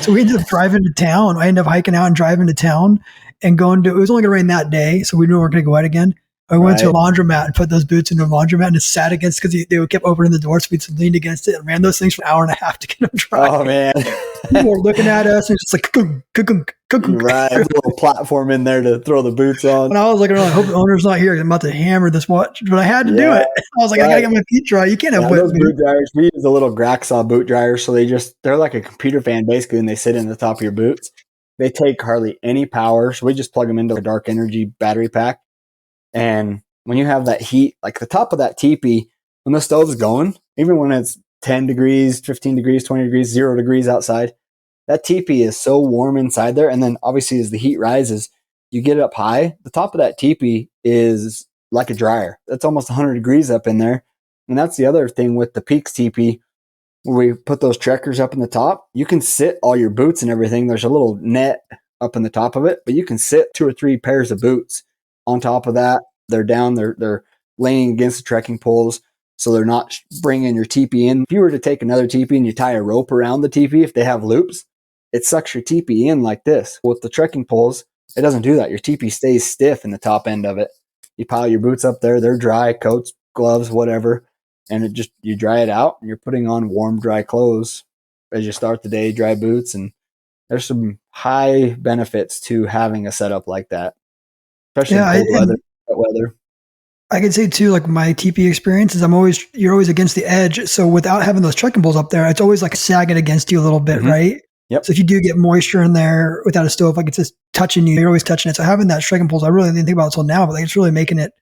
So we ended up driving to town. I ended up hiking out and driving to town and it was only going to rain that day, so we knew we weren't going to go out again. I went to a laundromat and put those boots into a laundromat, and it sat against, because they kept opening the door, so we leaned against it and ran those things for an hour and a half to get them dry.
Oh, man.
People were looking at us, and it's just like,
right, a little platform in there to throw the boots on.
And I was looking around, I hope the owner's not here. I'm about to hammer this watch, but I had to do it. I was like, I got to get my feet dry. You can't have
those boot dryers. We use a little Graxaw boot dryer, so they're like a computer fan, basically, and they sit in the top of your boots. They take hardly any power, so we just plug them into a dark energy battery pack. And when you have that heat, like the top of that teepee, when the stove's going, even when it's 10 degrees, 15 degrees, 20 degrees, 0 degrees outside, that teepee is so warm inside there. And then obviously as the heat rises, you get it up high. The top of that teepee is like a dryer. That's almost 100 degrees up in there. And that's the other thing with the Peaks teepee, where we put those trekkers up in the top. You can sit all your boots and everything. There's a little net up in the top of it, but you can sit 2 or 3 pairs of boots on top of that. They're down, they're laying against the trekking poles, so they're not bringing your teepee in. If you were to take another teepee and you tie a rope around the teepee, if they have loops, it sucks your teepee in like this. With the trekking poles, it doesn't do that. Your teepee stays stiff in the top end of it. You pile your boots up there, they're dry, coats, gloves, whatever, and you dry it out, and you're putting on warm, dry clothes as you start the day, dry boots, and there's some high benefits to having a setup like that, especially in cold weather.
I could say too, like my TP experience is you're always against the edge. So without having those trekking poles up there, it's always like sagging against you a little bit, right?
Yep.
So if you do get moisture in there without a stove, like it's just touching you, you're always touching it. So having that trekking poles, I really didn't think about it until now, but like it's really making it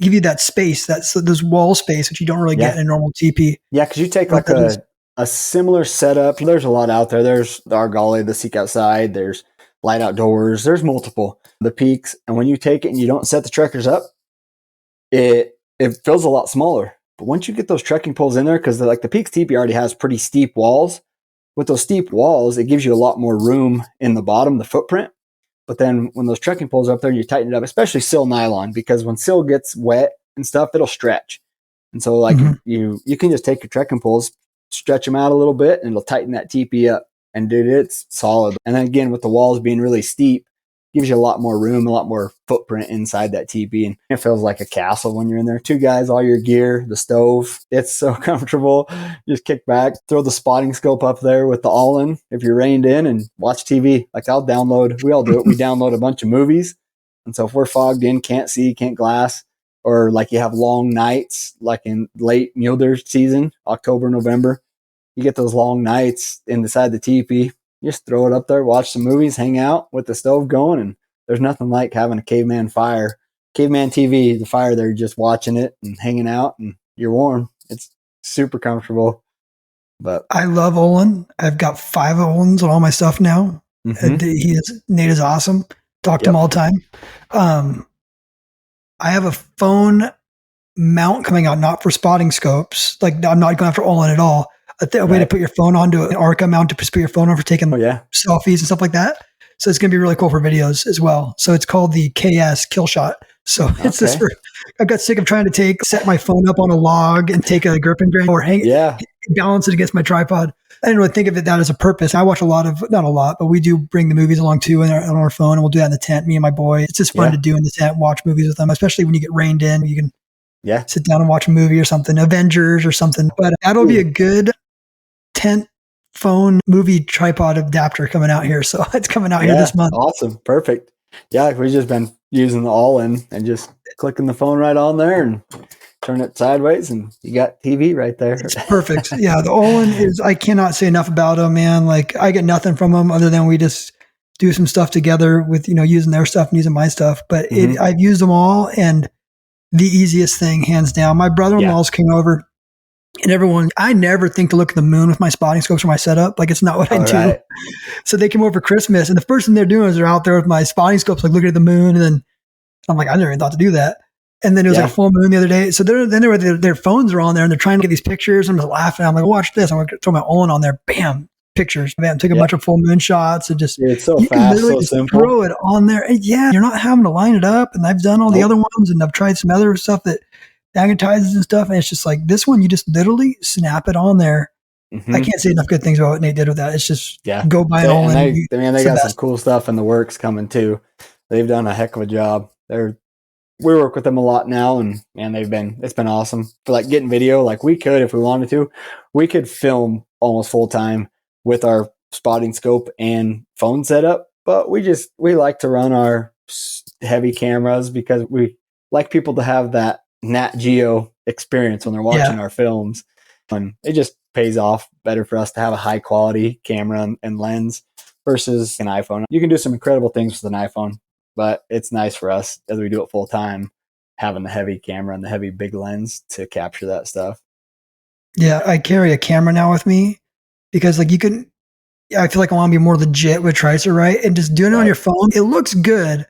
give you that space, those wall space, which you don't really get in a normal TP.
Yeah, because you take like a similar setup. There's a lot out there. There's the Argali, the Seek Outside, there's Light Outdoors, there's multiple, the Peaks. And when you take it and you don't set the trekkers up, it feels a lot smaller. But once you get those trekking poles in there, because like the Peaks teepee already has pretty steep walls. With those steep walls, it gives you a lot more room in the bottom, the footprint. But then when those trekking poles are up there, you tighten it up, especially sill nylon, because when sill gets wet and stuff, it'll stretch. And so like you can just take your trekking poles, stretch them out a little bit, and it'll tighten that teepee up. And dude, it's solid. And then again, with the walls being really steep, gives you a lot more room, a lot more footprint inside that teepee. And it feels like a castle when you're in there. 2 guys, all your gear, the stove. It's so comfortable. You just kick back, throw the spotting scope up there with the all-in if you're reined in, and watch TV. Like we all do it. We download a bunch of movies. And so if we're fogged in, can't see, can't glass, or like you have long nights, like in late mule deer season, October, November, you get those long nights inside the teepee. You just throw it up there, watch some movies, hang out with the stove going, and there's nothing like having a caveman TV, the fire there, just watching it and hanging out, and you're warm. It's super comfortable. But
I love Olin. I've got 5 Olins on all my stuff now. Nate is awesome. Talk to him all the time. I have a phone mount coming out, not for spotting scopes. Like I'm not going after Olin at all. A way to put your phone onto an Arca mount to put your phone on for taking selfies and stuff like that. So it's going to be really cool for videos as well. So it's called the KS Kill Shot. So it's this I got sick of trying to set my phone up on a log and take a grip and grain or balance it against my tripod. I didn't really think of that as a purpose. I watch not a lot, but we do bring the movies along too on our phone, and we'll do that in the tent, me and my boy. It's just fun to do in the tent, watch movies with them, especially when you get rained in. You can sit down and watch a movie or something, Avengers or something. But that'll be a good tent phone movie tripod adapter coming out here. So it's coming out here this month.
Awesome. Perfect. Yeah. We've just been using the all-in and just clicking the phone right on there and turn it sideways, and you got TV right there.
It's perfect. Yeah. The all-in I cannot say enough about them, man. Like I get nothing from them other than we just do some stuff together with, using their stuff and using my stuff, but I've used them all, and the easiest thing, hands down. My brother-in-law's came over. And I never think to look at the moon with my spotting scopes or my setup. Like it's not what I do. Right. So they came over for Christmas, and the first thing they're doing is they're out there with my spotting scopes, like looking at the moon. And then I'm like, I never even thought to do that. And then it was like a full moon the other day. So their phones are on there and they're trying to get these pictures. I'm just laughing. I'm like, watch this. I'm going to throw my Owen on there. Bam. Pictures. Bam. Take a bunch of full moon shots and just,
it's so
you
fast,
can literally
so
just
simple.
throw it on there. And you're not having to line it up. And I've done all the other ones and I've tried some other stuff that magnetizes and stuff. And it's just like this one, you just literally snap it on there. I can't say enough good things about what Nate did with that. It's just go buy an Olin.
They got some cool stuff in the works coming too. They've done a heck of a job. We work with them a lot now, and man, it's been awesome for like getting video. Like we could, if we wanted to, we could film almost full time with our spotting scope and phone setup. But we like to run our heavy cameras because we like people to have that Nat Geo experience when they're watching our films, and it just pays off better for us to have a high quality camera and lens versus an iPhone. You can do some incredible things with an iPhone, but it's nice for us as we do it full time, having the heavy camera and the heavy big lens to capture that stuff.
Yeah, I carry a camera now with me because like I feel like I want to be more legit with Tricer, right? And just doing it on your phone, it looks good.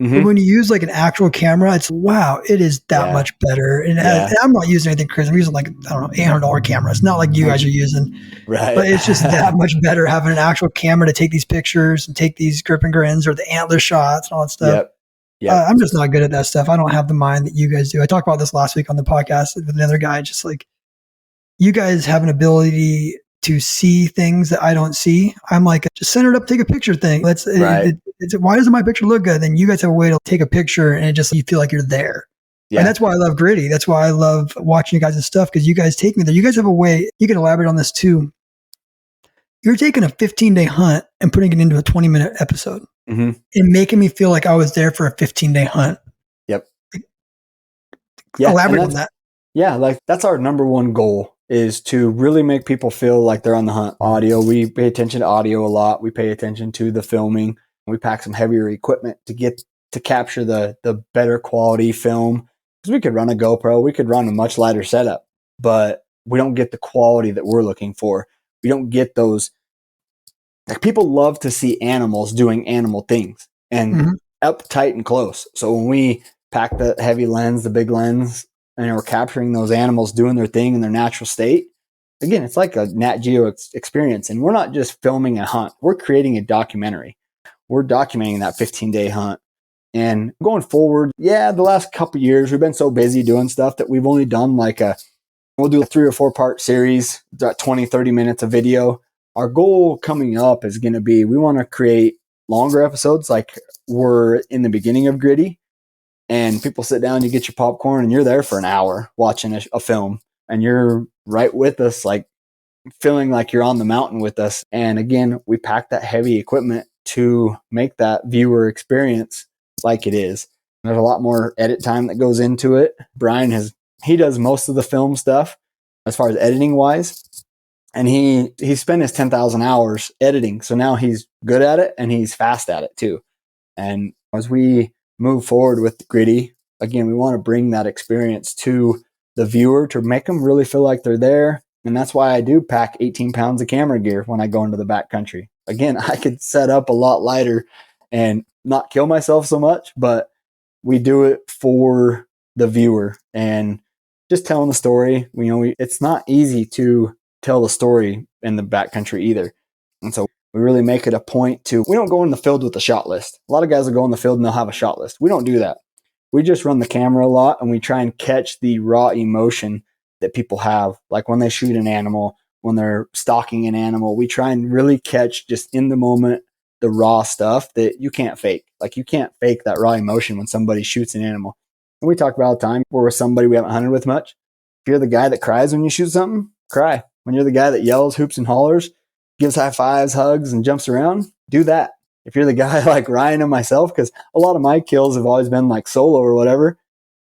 But when you use like an actual camera, it's wow, it is that much better. And I'm not using anything crazy. I'm using like, I don't know, $800 cameras. Not like you guys are using.
Right.
But it's just that much better having an actual camera to take these pictures and take these grip and grins or the antler shots and all that stuff.
Yep.
I'm just not good at that stuff. I don't have the mind that you guys do. I talked about this last week on the podcast with another guy, just like you guys have an ability to see things that I don't see. I'm like, just center it up, take a picture thing. Why doesn't my picture look good? Then you guys have a way to take a picture and you feel like you're there. Yeah. And that's why I love Gritty. That's why I love watching you guys' stuff because you guys take me there. You guys have a way, you can elaborate on this too. You're taking a 15-day hunt and putting it into a 20-minute episode and making me feel like I was there for a 15-day hunt.
Yep.
Elaborate on that.
Yeah, like that's our number one goal is to really make people feel like they're on the hunt. Audio, we pay attention to audio a lot. We pay attention to the filming. We pack some heavier equipment to capture the better quality film. Because we could run a GoPro, we could run a much lighter setup, but we don't get the quality that we're looking for. We don't get those. Like people love to see animals doing animal things and up tight and close. So when we pack the heavy lens, the big lens, and we're capturing those animals doing their thing in their natural state, again, it's like a Nat Geo experience. And we're not just filming a hunt. We're creating a documentary. We're documenting that 15-day hunt. And going forward, the last couple of years, we've been so busy doing stuff that we've only done we'll do a 3 or 4 part series, 20, 30 minutes of video. Our goal coming up is going to be, we want to create longer episodes like we're in the beginning of Gritty. And people sit down, you get your popcorn, and you're there for an hour watching a film. And you're right with us, like feeling like you're on the mountain with us. And again, we pack that heavy equipment to make that viewer experience like it is. There's a lot more edit time that goes into it. Brian he does most of the film stuff as far as editing wise. And he spent his 10,000 hours editing. So now he's good at it and he's fast at it too. And as we move forward with Gritty, again, we want to bring that experience to the viewer to make them really feel like they're there. And that's why I do pack 18 pounds of camera gear when I go into the backcountry. Again, I could set up a lot lighter and not kill myself so much, but we do it for the viewer and just telling the story. It's not easy to tell the story in the backcountry either. And so we really make it a point we don't go in the field with a shot list. A lot of guys will go in the field and they'll have a shot list. We don't do that. We just run the camera a lot and we try and catch the raw emotion that people have. Like when they shoot an animal, when they're stalking an animal, we try and really catch just in the moment the raw stuff that you can't fake. Like you can't fake that raw emotion when somebody shoots an animal. And we talk about all the time, we're with somebody we haven't hunted with much. If you're the guy that cries when you shoot something, cry. When you're the guy that yells, hoops and hollers, gives high fives, hugs, and jumps around, do that. If you're the guy like Ryan and myself, because a lot of my kills have always been like solo or whatever,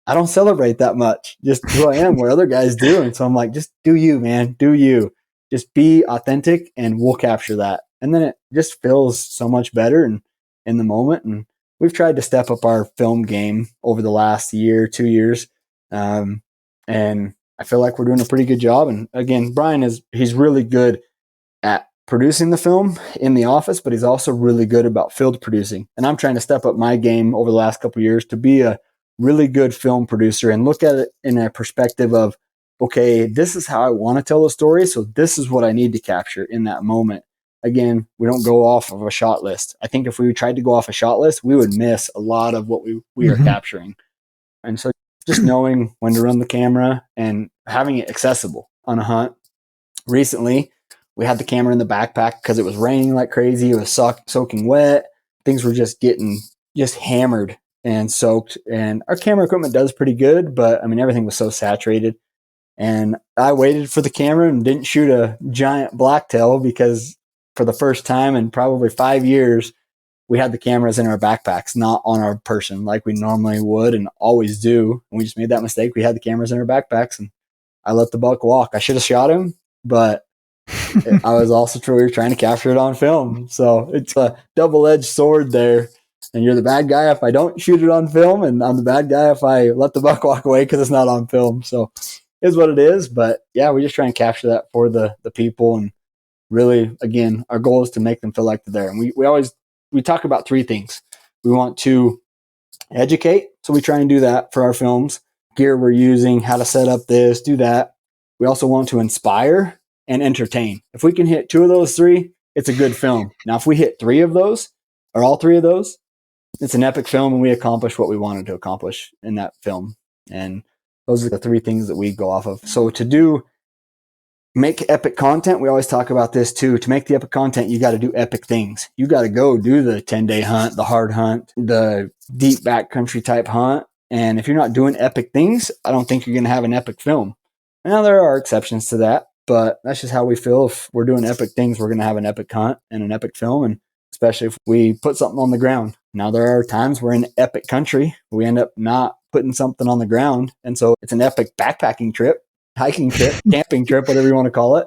I don't celebrate that much. Just who I am, where other guys do. And so I'm like, just do you, man. Do you. Just be authentic and we'll capture that. And then it just feels so much better and in the moment. And we've tried to step up our film game over the last year, 2 years. And I feel like we're doing a pretty good job. And again, Brian he's really good at producing the film in the office, but he's also really good about field producing. And I'm trying to step up my game over the last couple of years to be a really good film producer and look at it in a perspective of, okay, this is how I want to tell a story. So this is what I need to capture in that moment. Again, we don't go off of a shot list. I think if we tried to go off a shot list, we would miss a lot of what we are capturing. And so just knowing when to run the camera and having it accessible on a hunt. Recently, we had the camera in the backpack because it was raining like crazy. It was soaking wet. Things were just getting hammered and soaked. And our camera equipment does pretty good, but I mean, everything was so saturated. And I waited for the camera and didn't shoot a giant blacktail because for the first time in probably 5 years, we had the cameras in our backpacks, not on our person like we normally would and always do. And we just made that mistake. We had the cameras in our backpacks and I let the buck walk. I should have shot him, but I was also trying to capture it on film. So it's a double-edged sword there. And you're the bad guy if I don't shoot it on film, and I'm the bad guy if I let the buck walk away because it's not on film. So is what it is. But yeah, we just try and capture that for the people. And really, again, our goal is to make them feel like they're there. And we talk about 3 things. We want to educate. So we try and do that for our films. Gear we're using, how to set up this, do that. We also want to inspire and entertain. If we can hit 2 of those 3, it's a good film. Now, if we hit 3 of those, or all 3 of those, it's an epic film and we accomplished what we wanted to accomplish in that film. And those are the 3 things that we go off of. So make epic content, we always talk about this too. To make the epic content, you got to do epic things. You got to go do the 10-day hunt, the hard hunt, the deep backcountry type hunt. And if you're not doing epic things, I don't think you're going to have an epic film. Now, there are exceptions to that, but that's just how we feel. If we're doing epic things, we're going to have an epic hunt and an epic film, and especially if we put something on the ground. Now, there are times we're in epic country, we end up not putting something on the ground. And so it's an epic backpacking trip, hiking trip, camping trip, whatever you want to call it.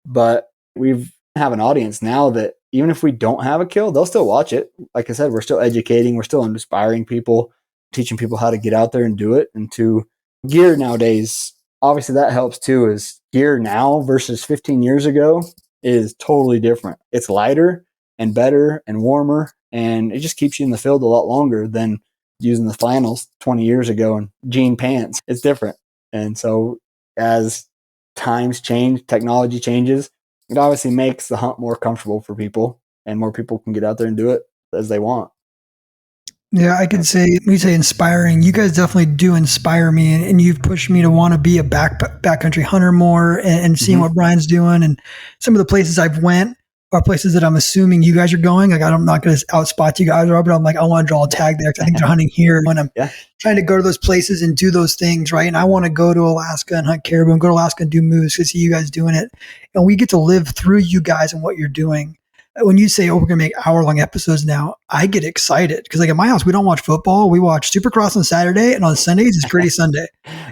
But we have an audience now that even if we don't have a kill, they'll still watch it. Like I said, we're still educating, we're still inspiring people, teaching people how to get out there and do it. And to gear nowadays, obviously that helps too, is gear now versus 15 years ago is totally different. It's lighter and better and warmer, and it just keeps you in the field a lot longer than using the flannels 20 years ago and jean pants. It's different. And so as times change, technology changes, it obviously makes the hunt more comfortable for people, and more people can get out there and do it as they want.
Yeah, I can say, when you say inspiring, you guys definitely do inspire me, and you've pushed me to want to be a backcountry hunter more, and seeing what Brian's doing, and some of the places I've went are places that I'm assuming you guys are going. Like, I'm not going to outspot you guys, but I'm like, I want to draw a tag there because I think they're hunting here. When I'm trying to go to those places and do those things, right? And I want to go to Alaska and hunt caribou and go to Alaska and do moose to see you guys doing it. And we get to live through you guys and what you're doing. When you say, we're going to make hour-long episodes now, I get excited because, like, at my house, we don't watch football. We watch Supercross on Saturday, and on Sundays, it's Gritty Sunday.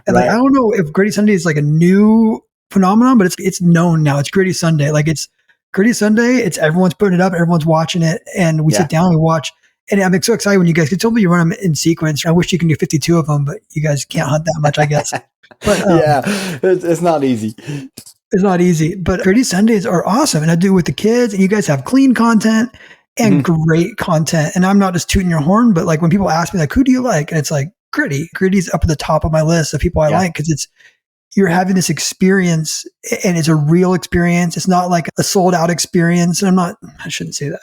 And like, I don't know if Gritty Sunday is like a new phenomenon, but it's known now. It's Gritty Sunday. Like, it's Gritty Sunday. It's everyone's putting it up, everyone's watching it, and we sit down and we watch. And I'm so excited when you guys can tell me you run them in sequence. I wish you can do 52 of them, but you guys can't hunt that much, I guess. But
it's not easy.
It's not easy, but Gritty Sundays are awesome. And I do it with the kids, and you guys have clean content and great content. And I'm not just tooting your horn, but like when people ask me, like, who do you like? And it's like Gritty's up at the top of my list of people I like, because you're having this experience, and it's a real experience. It's not like a sold out experience. And I shouldn't say that.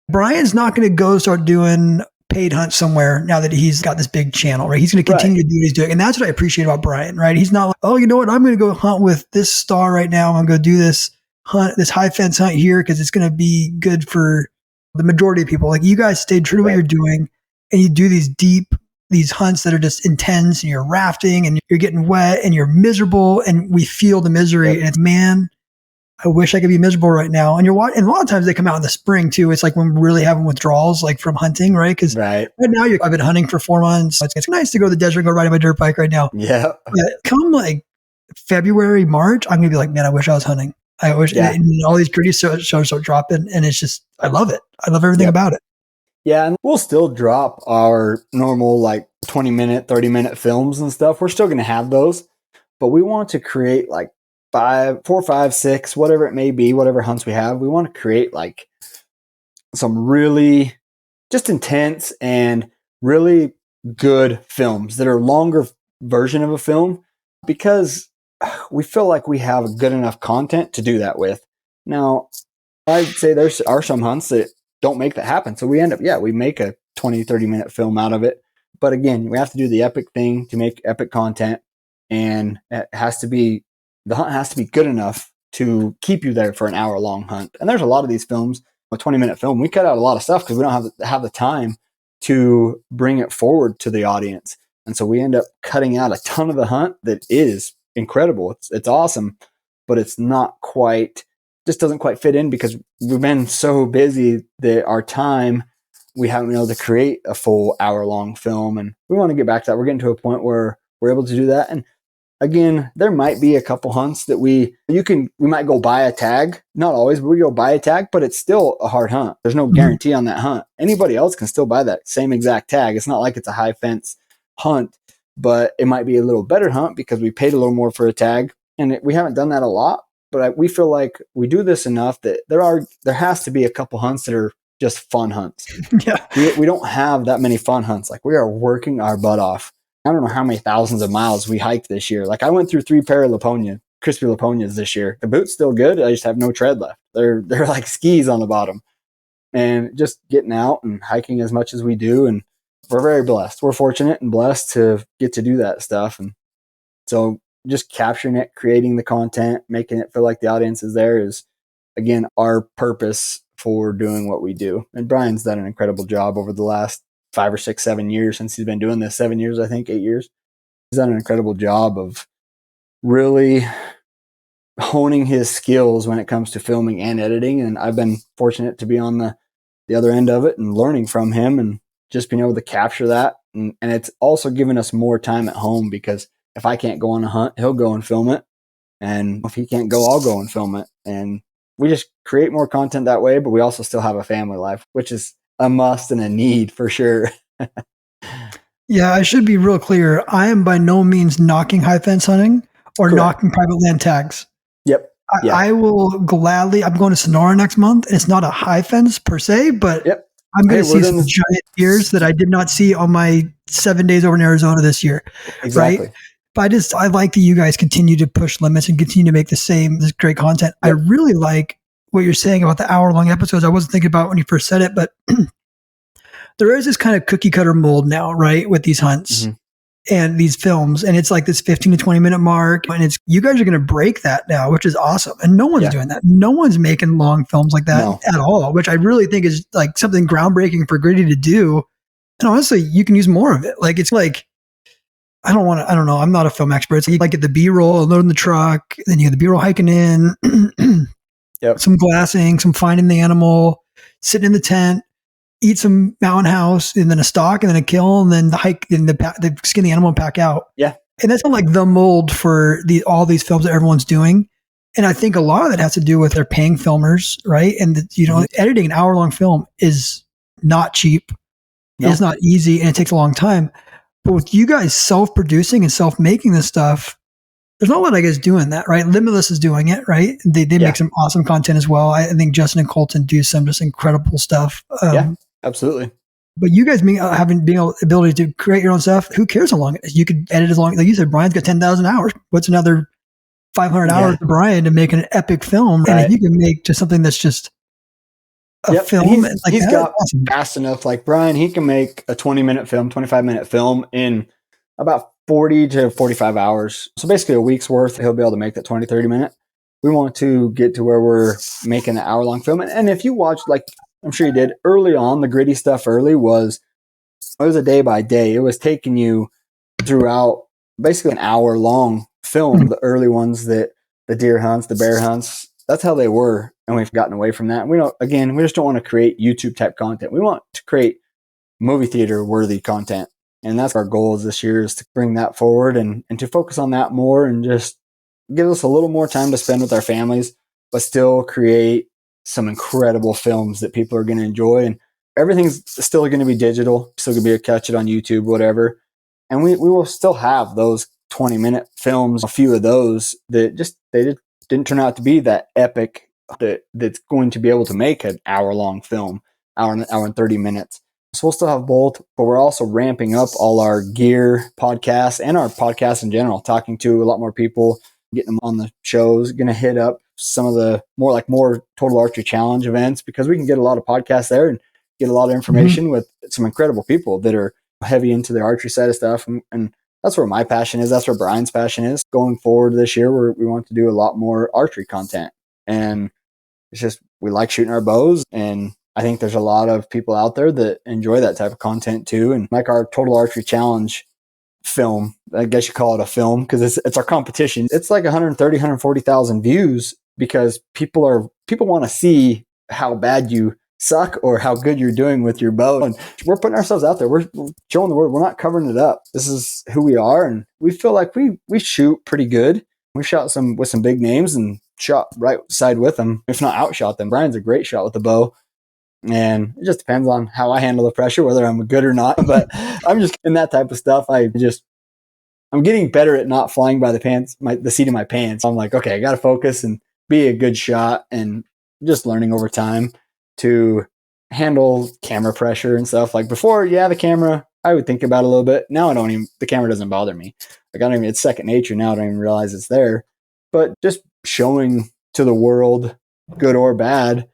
Brian's not going to go start doing paid hunt somewhere now that he's got this big channel, right? He's going to continue to do what he's doing. And that's what I appreciate about Brian, right? He's not like, oh, you know what? I'm going to go hunt with this star right now. I'm going to go do this hunt, this high fence hunt here, because it's going to be good for the majority of people. Like, you guys stayed true to what you're doing, and you do these hunts that are just intense, and you're rafting and you're getting wet and you're miserable, and we feel the misery. And it's, man, I wish I could be miserable right now. And and a lot of times they come out in the spring too. It's like when we're really having withdrawals, like from hunting, right? Because right now I've been hunting for 4 months. It's nice to go to the desert and go riding my dirt bike right now. Yeah. But come like February, March, I'm going to be like, man, I wish I was hunting. I wish and all these Gritty shows start dropping, and it's just, I love it. I love everything about it.
Yeah, and we'll still drop our normal like 20-minute, 30-minute films and stuff. We're still going to have those, but we want to create like 4, 5, 6, whatever it may be, whatever hunts we have, we want to create like some really just intense and really good films that are longer version of a film, because we feel like we have good enough content to do that with. Now, I'd say there are some hunts that don't make that happen. So we end up, we make a 20, 30-minute film out of it. But again, we have to do the epic thing to make epic content. And the hunt has to be good enough to keep you there for an hour-long hunt. And there's a lot of these films, a 20-minute film, we cut out a lot of stuff because we don't have the time to bring it forward to the audience. And so we end up cutting out a ton of the hunt that is incredible. It's awesome, but it's not quite, just doesn't quite fit in because we've been so busy that our time, we haven't been able to create a full hour-long film. And we want to get back to that. We're getting to a point where we're able to do that. And again, there might be a couple hunts that we might go buy a tag. Not always, but we go buy a tag, but it's still a hard hunt. There's no guarantee on that hunt. Anybody else can still buy that same exact tag. It's not like it's a high fence hunt, but it might be a little better hunt because we paid a little more for a tag. And we haven't done that a lot, but we feel like we do this enough that there has to be a couple hunts that are just fun hunts.
Yeah.
We don't have that many fun hunts. Like, we are working our butt off. I don't know how many thousands of miles we hiked this year. Like, I went through 3 pair of Laponia, crispy Laponias this year. The boot's still good. I just have no tread left. They're like skis on the bottom. And just getting out and hiking as much as we do. And we're very blessed. We're fortunate and blessed to get to do that stuff. And so just capturing it, creating the content, making it feel like the audience is there is, again, our purpose for doing what we do. And Brian's done an incredible job over the last 5 or 6, 7 years since he's been doing this. 7 years, I think, 8 years. He's done an incredible job of really honing his skills when it comes to filming and editing. And I've been fortunate to be on the other end of it and learning from him and just being able to capture that. And it's also given us more time at home, because if I can't go on a hunt, he'll go and film it. And if he can't go, I'll go and film it. And we just create more content that way, but we also still have a family life, which is a must and a need for sure.
Yeah, I should be real clear. I am by no means knocking high fence hunting or
Correct.
knocking private land tags.
Yep.
I will gladly, I'm going to Sonora next month. It's not a high fence per se, but I'm going to see some giant deers that I did not see on my 7 days over in Arizona this year.
Exactly.
Right? But I like that you guys continue to push limits and continue to make this great content. Yep. I really like what you're saying about the hour-long episodes. I wasn't thinking about when you first said it, but there is this kind of cookie cutter mold now, right, with these hunts and these films. And it's like this 15 to 20 minute mark. And you guys are going to break that now, which is awesome. And no one's doing that. No one's making long films like that at all, which I really think is like something groundbreaking for Gritty to do. And honestly, you can use more of it. Like, it's like, I don't know. I'm not a film expert. So you like get the B-roll, load in the truck, then you get the B-roll hiking in, some glassing, some finding the animal, sitting in the tent, eat some mountain house, and then a stalk, and then a kill, and then the hike, and the skin the animal and pack out. Yeah. And that's not like the mold for all these films that everyone's doing. And I think a lot of it has to do with their paying filmers, right? And editing an hour-long film is not cheap. No. It's not easy, and it takes a long time. But with you guys self-producing and self-making this stuff, there's not a lot of guys doing that, right? Limitless is doing it, right? They make some awesome content as well. I think Justin and Colton do some just incredible stuff.
Absolutely.
But you guys having the ability to create your own stuff, who cares how long it is? You could edit as long, like you said, Brian's got 10,000 hours. What's another 500 hours to Brian to make an epic film? Right. And if you can make just something that's just a film.
He's got fast enough. Like Brian, he can make a 20-minute film, 25-minute film in about 40 to 45 hours. So basically a week's worth, he'll be able to make that 20, 30 minute. We want to get to where we're making an hour-long film. And if you watch, like I'm sure you did, early on, the Gritty stuff early was a day by day. It was taking you throughout basically an hour-long film, the early ones, that the deer hunts, the bear hunts, that's how they were. And we've gotten away from that. We just don't want to create YouTube type content. We want to create movie theater worthy content. And that's our goal this year, is to bring that forward and to focus on that more and just give us a little more time to spend with our families, but still create some incredible films that people are going to enjoy. And everything's still going to be digital, still going to be a catch it on YouTube, whatever. And we will still have those 20-minute films, a few of those that they didn't turn out to be that epic that's going to be able to make an hour-long film, hour and 30 minutes. So we'll still have both, but we're also ramping up all our gear podcasts and our podcasts in general, talking to a lot more people, getting them on the shows, going to hit up some of the more Total Archery Challenge events, because we can get a lot of podcasts there and get a lot of information with some incredible people that are heavy into the archery side of stuff. And that's where my passion is. That's where Brian's passion is. Going forward this year, we want to do a lot more archery content. And it's just, we like shooting our bows, and I think there's a lot of people out there that enjoy that type of content too. And like our Total Archery Challenge film, I guess you call it a film because it's our competition. It's like 130, 140,000 views because people want to see how bad you suck or how good you're doing with your bow. And we're putting ourselves out there. We're showing the world. We're not covering it up. This is who we are. And we feel like we shoot pretty good. We shot with some big names and shot right side with them, if not outshot them. Brian's a great shot with the bow. And it just depends on how I handle the pressure, whether I'm good or not. But I'm just in that type of stuff. I'm getting better at not flying by the seat of my pants. I'm like, okay, I got to focus and be a good shot, and just learning over time to handle camera pressure and stuff. Like before, the camera, I would think about it a little bit. Now the camera doesn't bother me. It's second nature now. I don't even realize it's there. But just showing to the world, good or bad,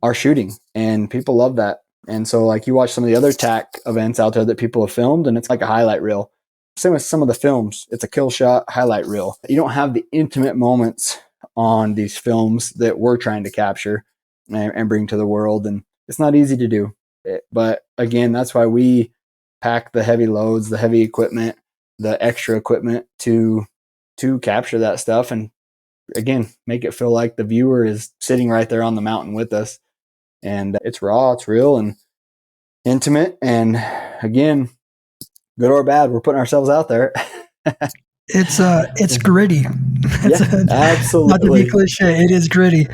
our shooting, and people love that. And so like you watch some of the other TAC events out there that people have filmed, and it's like a highlight reel. Same with some of the films. It's a kill shot highlight reel. You don't have the intimate moments on these films that we're trying to capture and bring to the world. And it's not easy to do. But again, that's why we pack the heavy loads, the heavy equipment, the extra equipment to capture that stuff. And again, make it feel like the viewer is sitting right there on the mountain with us. And it's raw, it's real, and intimate. And again, good or bad, we're putting ourselves out there.
It's gritty.
Absolutely.
Not to be cliche, it is gritty.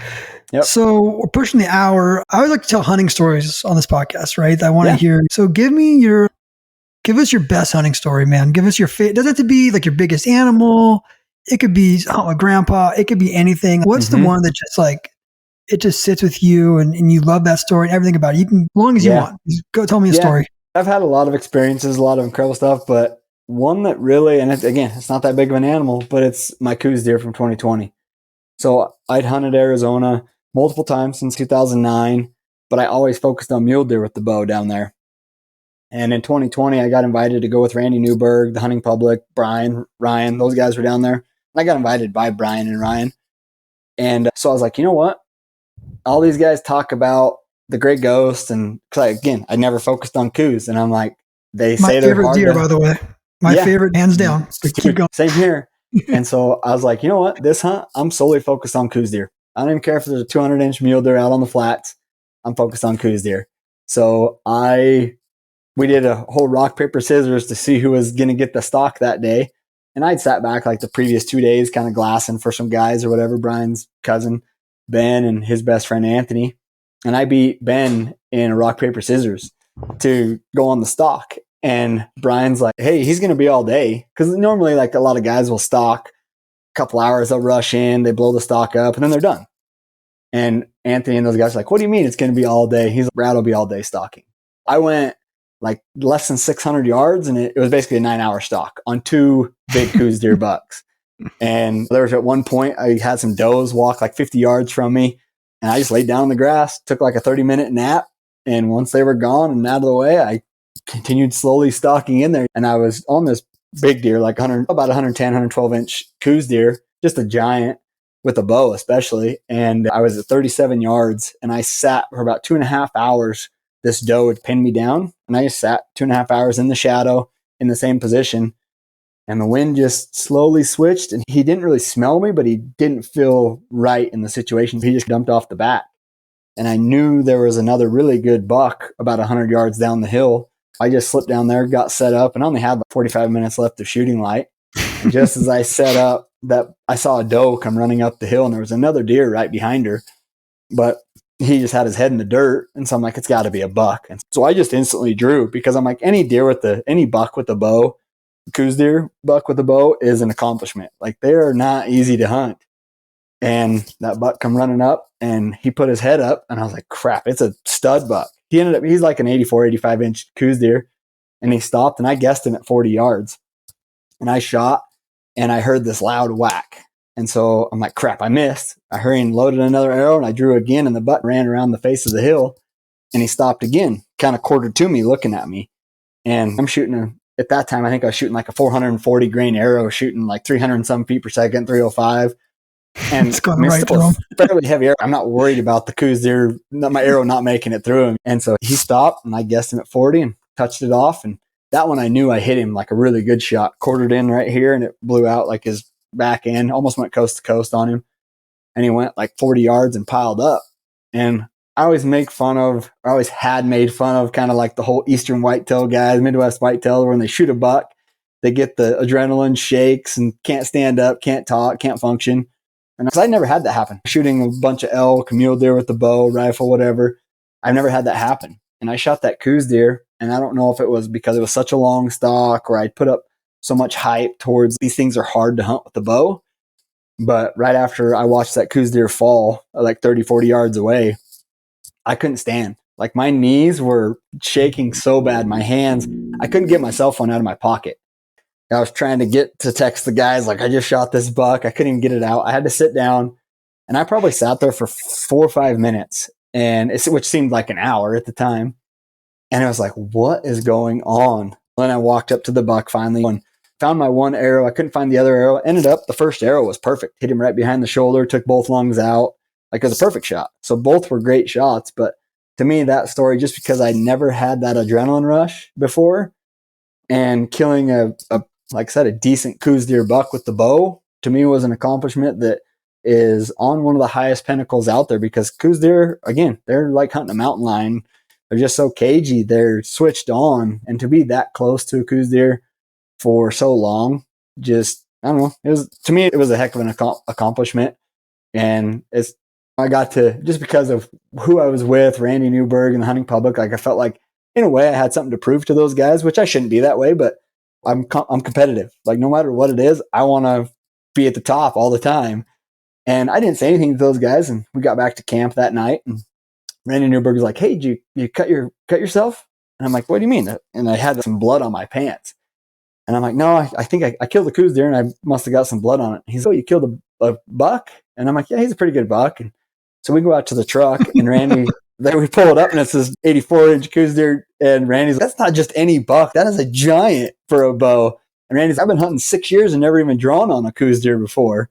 Yep.
So we're pushing the hour. I always like to tell hunting stories on this podcast, right? I want to hear. So give us your best hunting story, man. Give us your favorite. Doesn't have to be like your biggest animal. It could be a grandpa. It could be anything. What's the one that just like, it just sits with you and you love that story and everything about it? You can, as long as you want, just go tell me a story.
I've had a lot of experiences, a lot of incredible stuff, but one that really, and it's not that big of an animal, but it's my coos deer from 2020. So I'd hunted Arizona multiple times since 2009, but I always focused on mule deer with the bow down there. And in 2020, I got invited to go with Randy Newberg, the hunting public, Brian, Ryan, those guys were down there. And I got invited by Brian and Ryan. And so I was like, you know what? All these guys talk about the Great Ghost, and again, I never focused on coos, and I'm like, they say they're hard.
My favorite deer, by the way. My favorite, hands down. Keep going.
Same here. And so I was like, you know what? This hunt, I'm solely focused on coos deer. I don't even care if there's a 200-inch mule deer out on the flats. I'm focused on coos deer. So we did a whole rock, paper, scissors to see who was going to get the stock that day. And I'd sat back like the previous 2 days, kind of glassing for some guys or whatever, Brian's cousin, Ben, and his best friend, Anthony. And I beat Ben in a rock, paper, scissors to go on the stock. And Brian's like, hey, he's going to be all day. Because normally like a lot of guys will stock a couple hours, they'll rush in, they blow the stock up, and then they're done. And Anthony and those guys are like, what do you mean it's going to be all day? He's like, Brad will be all day stalking. I went like less than 600 yards, and it was basically a 9-hour stalk on 2 big coos deer bucks. And there was at one point, I had some does walk like 50 yards from me, and I just laid down on the grass, took like a 30-minute nap. And once they were gone and out of the way, I continued slowly stalking in there. And I was on this big deer, like about 110, 112-inch coos deer, just a giant with a bow especially. And I was at 37 yards, and I sat for about 2.5 hours. This doe would pin me down, and I just sat 2.5 hours in the shadow in the same position. And the wind just slowly switched, and he didn't really smell me, but he didn't feel right in the situation. He just dumped off the back. And I knew there was another really good buck about 100 yards down the hill. I just slipped down there, got set up, and I only had like 45 minutes left of shooting light. And just as I set up, I saw a doe come running up the hill, and there was another deer right behind her. But he just had his head in the dirt. And so I'm like, it's got to be a buck. And so I just instantly drew, because I'm like, any buck with a bow, Coos deer buck with a bow is an accomplishment. Like, they are not easy to hunt. And that buck come running up, and he put his head up, and I was like, crap, it's a stud buck. He's like an 84, 85 inch Coos deer, and he stopped, and I guessed him at 40 yards. And I shot, and I heard this loud whack. And so I'm like, crap, I missed. I hurried and loaded another arrow, and I drew again, and the buck ran around the face of the hill, and he stopped again, kind of quartered to me, looking at me. And I'm shooting at that time, I think I was shooting like a 440 grain arrow, shooting like 300 and some feet per second, 305. And
it's going right through him.
Fairly heavy arrow. I'm not worried about the Coos deer, my arrow not making it through him. And so he stopped, and I guessed him at 40 and touched it off. And that one I knew I hit him like a really good shot, quartered in right here, and it blew out like his back end, almost went coast to coast on him. And he went like 40 yards and piled up. And I always had made fun of kind of like the whole Eastern whitetail guys, Midwest whitetail, when they shoot a buck, they get the adrenaline shakes and can't stand up, can't talk, can't function. And I never had that happen. Shooting a bunch of elk, mule deer with the bow, rifle, whatever. I've never had that happen. And I shot that Coos deer, and I don't know if it was because it was such a long stalk or I'd put up so much hype towards these things are hard to hunt with the bow. But right after I watched that Coos deer fall like 30, 40 yards away, I couldn't stand. Like, my knees were shaking so bad. My hands, I couldn't get my cell phone out of my pocket. I was trying to get to text the guys, like, I just shot this buck. I couldn't even get it out. I had to sit down, and I probably sat there for 4 or 5 minutes, which seemed like an hour at the time. And I was like, what is going on? Then I walked up to the buck finally and found my one arrow. I couldn't find the other arrow. Ended up, the first arrow was perfect. Hit him right behind the shoulder, took both lungs out. Like, it was a perfect shot. So both were great shots. But to me, that story, just because I never had that adrenaline rush before, and killing like I said, a decent Coos deer buck with the bow, to me was an accomplishment that is on one of the highest pinnacles out there, because Coos deer, again, they're like hunting a mountain lion. They're just so cagey. They're switched on. And to be that close to a Coos deer for so long, just, I don't know. To me, it was a heck of an accomplishment. And I got to, just because of who I was with, Randy Newberg and the hunting public, like, I felt like in a way I had something to prove to those guys, which I shouldn't be that way, but I'm competitive. Like, no matter what it is, I want to be at the top all the time. And I didn't say anything to those guys. And we got back to camp that night, and Randy Newberg was like, hey, did you cut yourself? And I'm like, what do you mean? And I had some blood on my pants. And I'm like, no, I think I killed a Coos deer, and I must have got some blood on it. He's like, oh, you killed a buck? And I'm like, yeah, he's a pretty good buck. And so we go out to the truck, and Randy, then we pull it up, and it's this 84-inch Coos deer. And Randy's like, that's not just any buck. That is a giant for a bow. And Randy's, I've been hunting 6 years and never even drawn on a Coos deer before.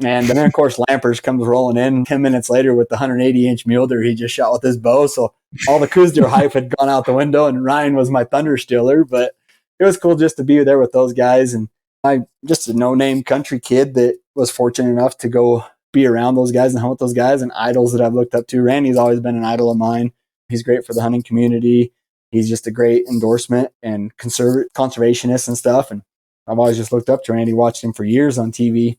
And then, of course, Lampers comes rolling in 10 minutes later with the 180-inch mule deer he just shot with his bow. So all the Coos deer hype had gone out the window, and Ryan was my thunder stealer. But it was cool just to be there with those guys. And I'm just a no-name country kid that was fortunate enough to go be around those guys and hunt with those guys, and idols that I've looked up to. Randy's always been an idol of mine. He's great for the hunting community. He's just a great endorsement and conservationist and stuff. And I've always just looked up to Randy, watched him for years on TV.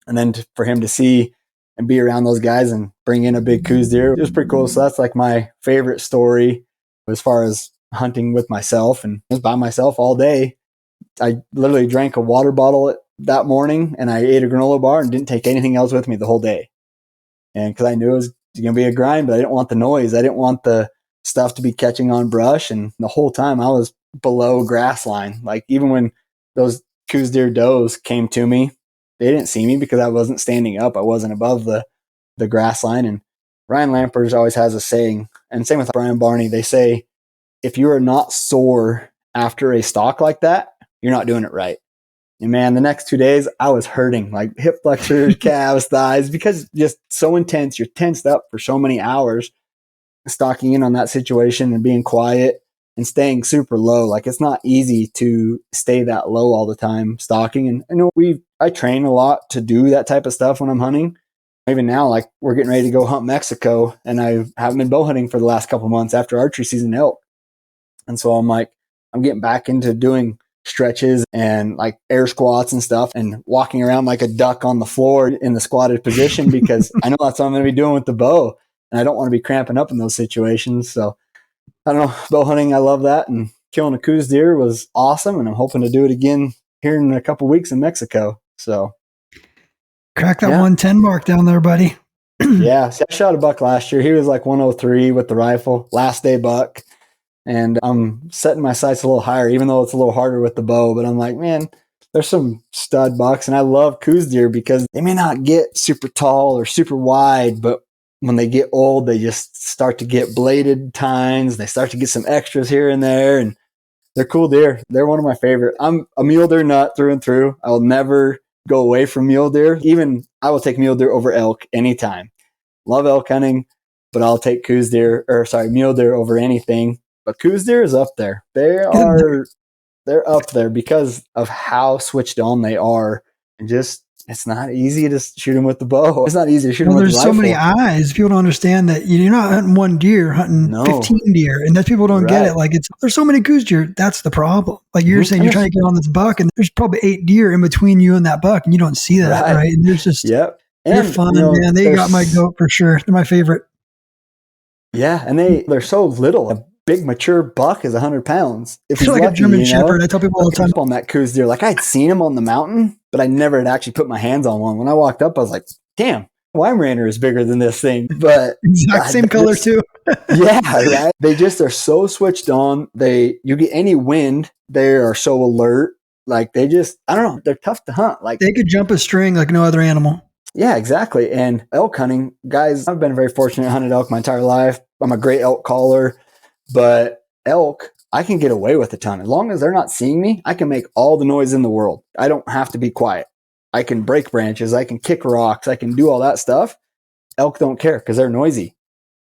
And then for him to see and be around those guys and bring in a big Coos deer, it was pretty cool. So that's like my favorite story as far as hunting with myself, and I was by myself all day. I literally drank a water bottle that morning, and I ate a granola bar and didn't take anything else with me the whole day. And because I knew it was going to be a grind, but I didn't want the noise. I didn't want the stuff to be catching on brush. And the whole time I was below grass line. Like, even when those Coos deer does came to me, they didn't see me because I wasn't standing up. I wasn't above the grass line. And Ryan Lampers always has a saying, and same with Brian Barney. They say, if you are not sore after a stalk like that, you're not doing it right. And man, the next 2 days I was hurting, like hip flexors, calves, thighs, because just so intense. You're tensed up for so many hours, stalking in on that situation and being quiet and staying super low. Like, it's not easy to stay that low all the time stalking. And I know I train a lot to do that type of stuff when I'm hunting. Even now, like, we're getting ready to go hunt Mexico, and I haven't been bow hunting for the last couple of months after archery season elk. And so I'm getting back into doing stretches and like air squats and stuff, and walking around like a duck on the floor in the squatted position, because I know that's what I'm going to be doing with the bow, and I don't want to be cramping up in those situations. So I don't know, bow hunting, I love that. And killing a Coues deer was awesome, and I'm hoping to do it again here in a couple weeks in Mexico. So
crack that 110 mark down there, buddy.
Yeah, so I shot a buck last year. He was like 103 with the rifle, last day buck. And I'm setting my sights a little higher, even though it's a little harder with the bow. But I'm like, man, there's some stud bucks. And I love Coues deer because they may not get super tall or super wide, but when they get old, they just start to get bladed tines. They start to get some extras here and there. And they're cool deer. They're one of my favorite. I'm a mule deer nut through and through. I'll never go away from mule deer. Even I will take mule deer over elk anytime. Love elk hunting, but I'll take mule deer over anything. But Coues deer is up there. They're up there because of how switched on they are, and just it's not easy to shoot them with the bow. It's not easy to shoot them with the rifle.
There's so many eyes. People don't understand that you're not hunting one deer, hunting 15 deer, and that people don't get it. Like there's so many Coues deer. That's the problem. Like you're saying, you're trying to get on this buck, and there's probably 8 deer in between you and that buck, and you don't see that, right? And there's just they're fun, man. They got my goat for sure. They're my favorite.
Yeah, and they're so little. A big mature buck is 100 pounds. If he's
like
lucky,
a German Shepherd. I tell people all the time
on that Coues deer. Like I'd seen him on the mountain, but I never had actually put my hands on one. When I walked up, I was like, "Damn, Weimaraner is bigger than this thing." But
same color too.
Yeah, right. They just are so switched on. You get any wind, they are so alert. Like I don't know, they're tough to hunt. Like
they could jump a string like no other animal.
Yeah, exactly. And elk hunting, guys, I've been very fortunate. I hunted elk my entire life. I'm a great elk caller, but elk, I can get away with a ton. As long as they're not seeing me, I can make all the noise in the world. I don't have to be quiet. I can break branches. I can kick rocks. I can do all that stuff. Elk don't care because they're noisy.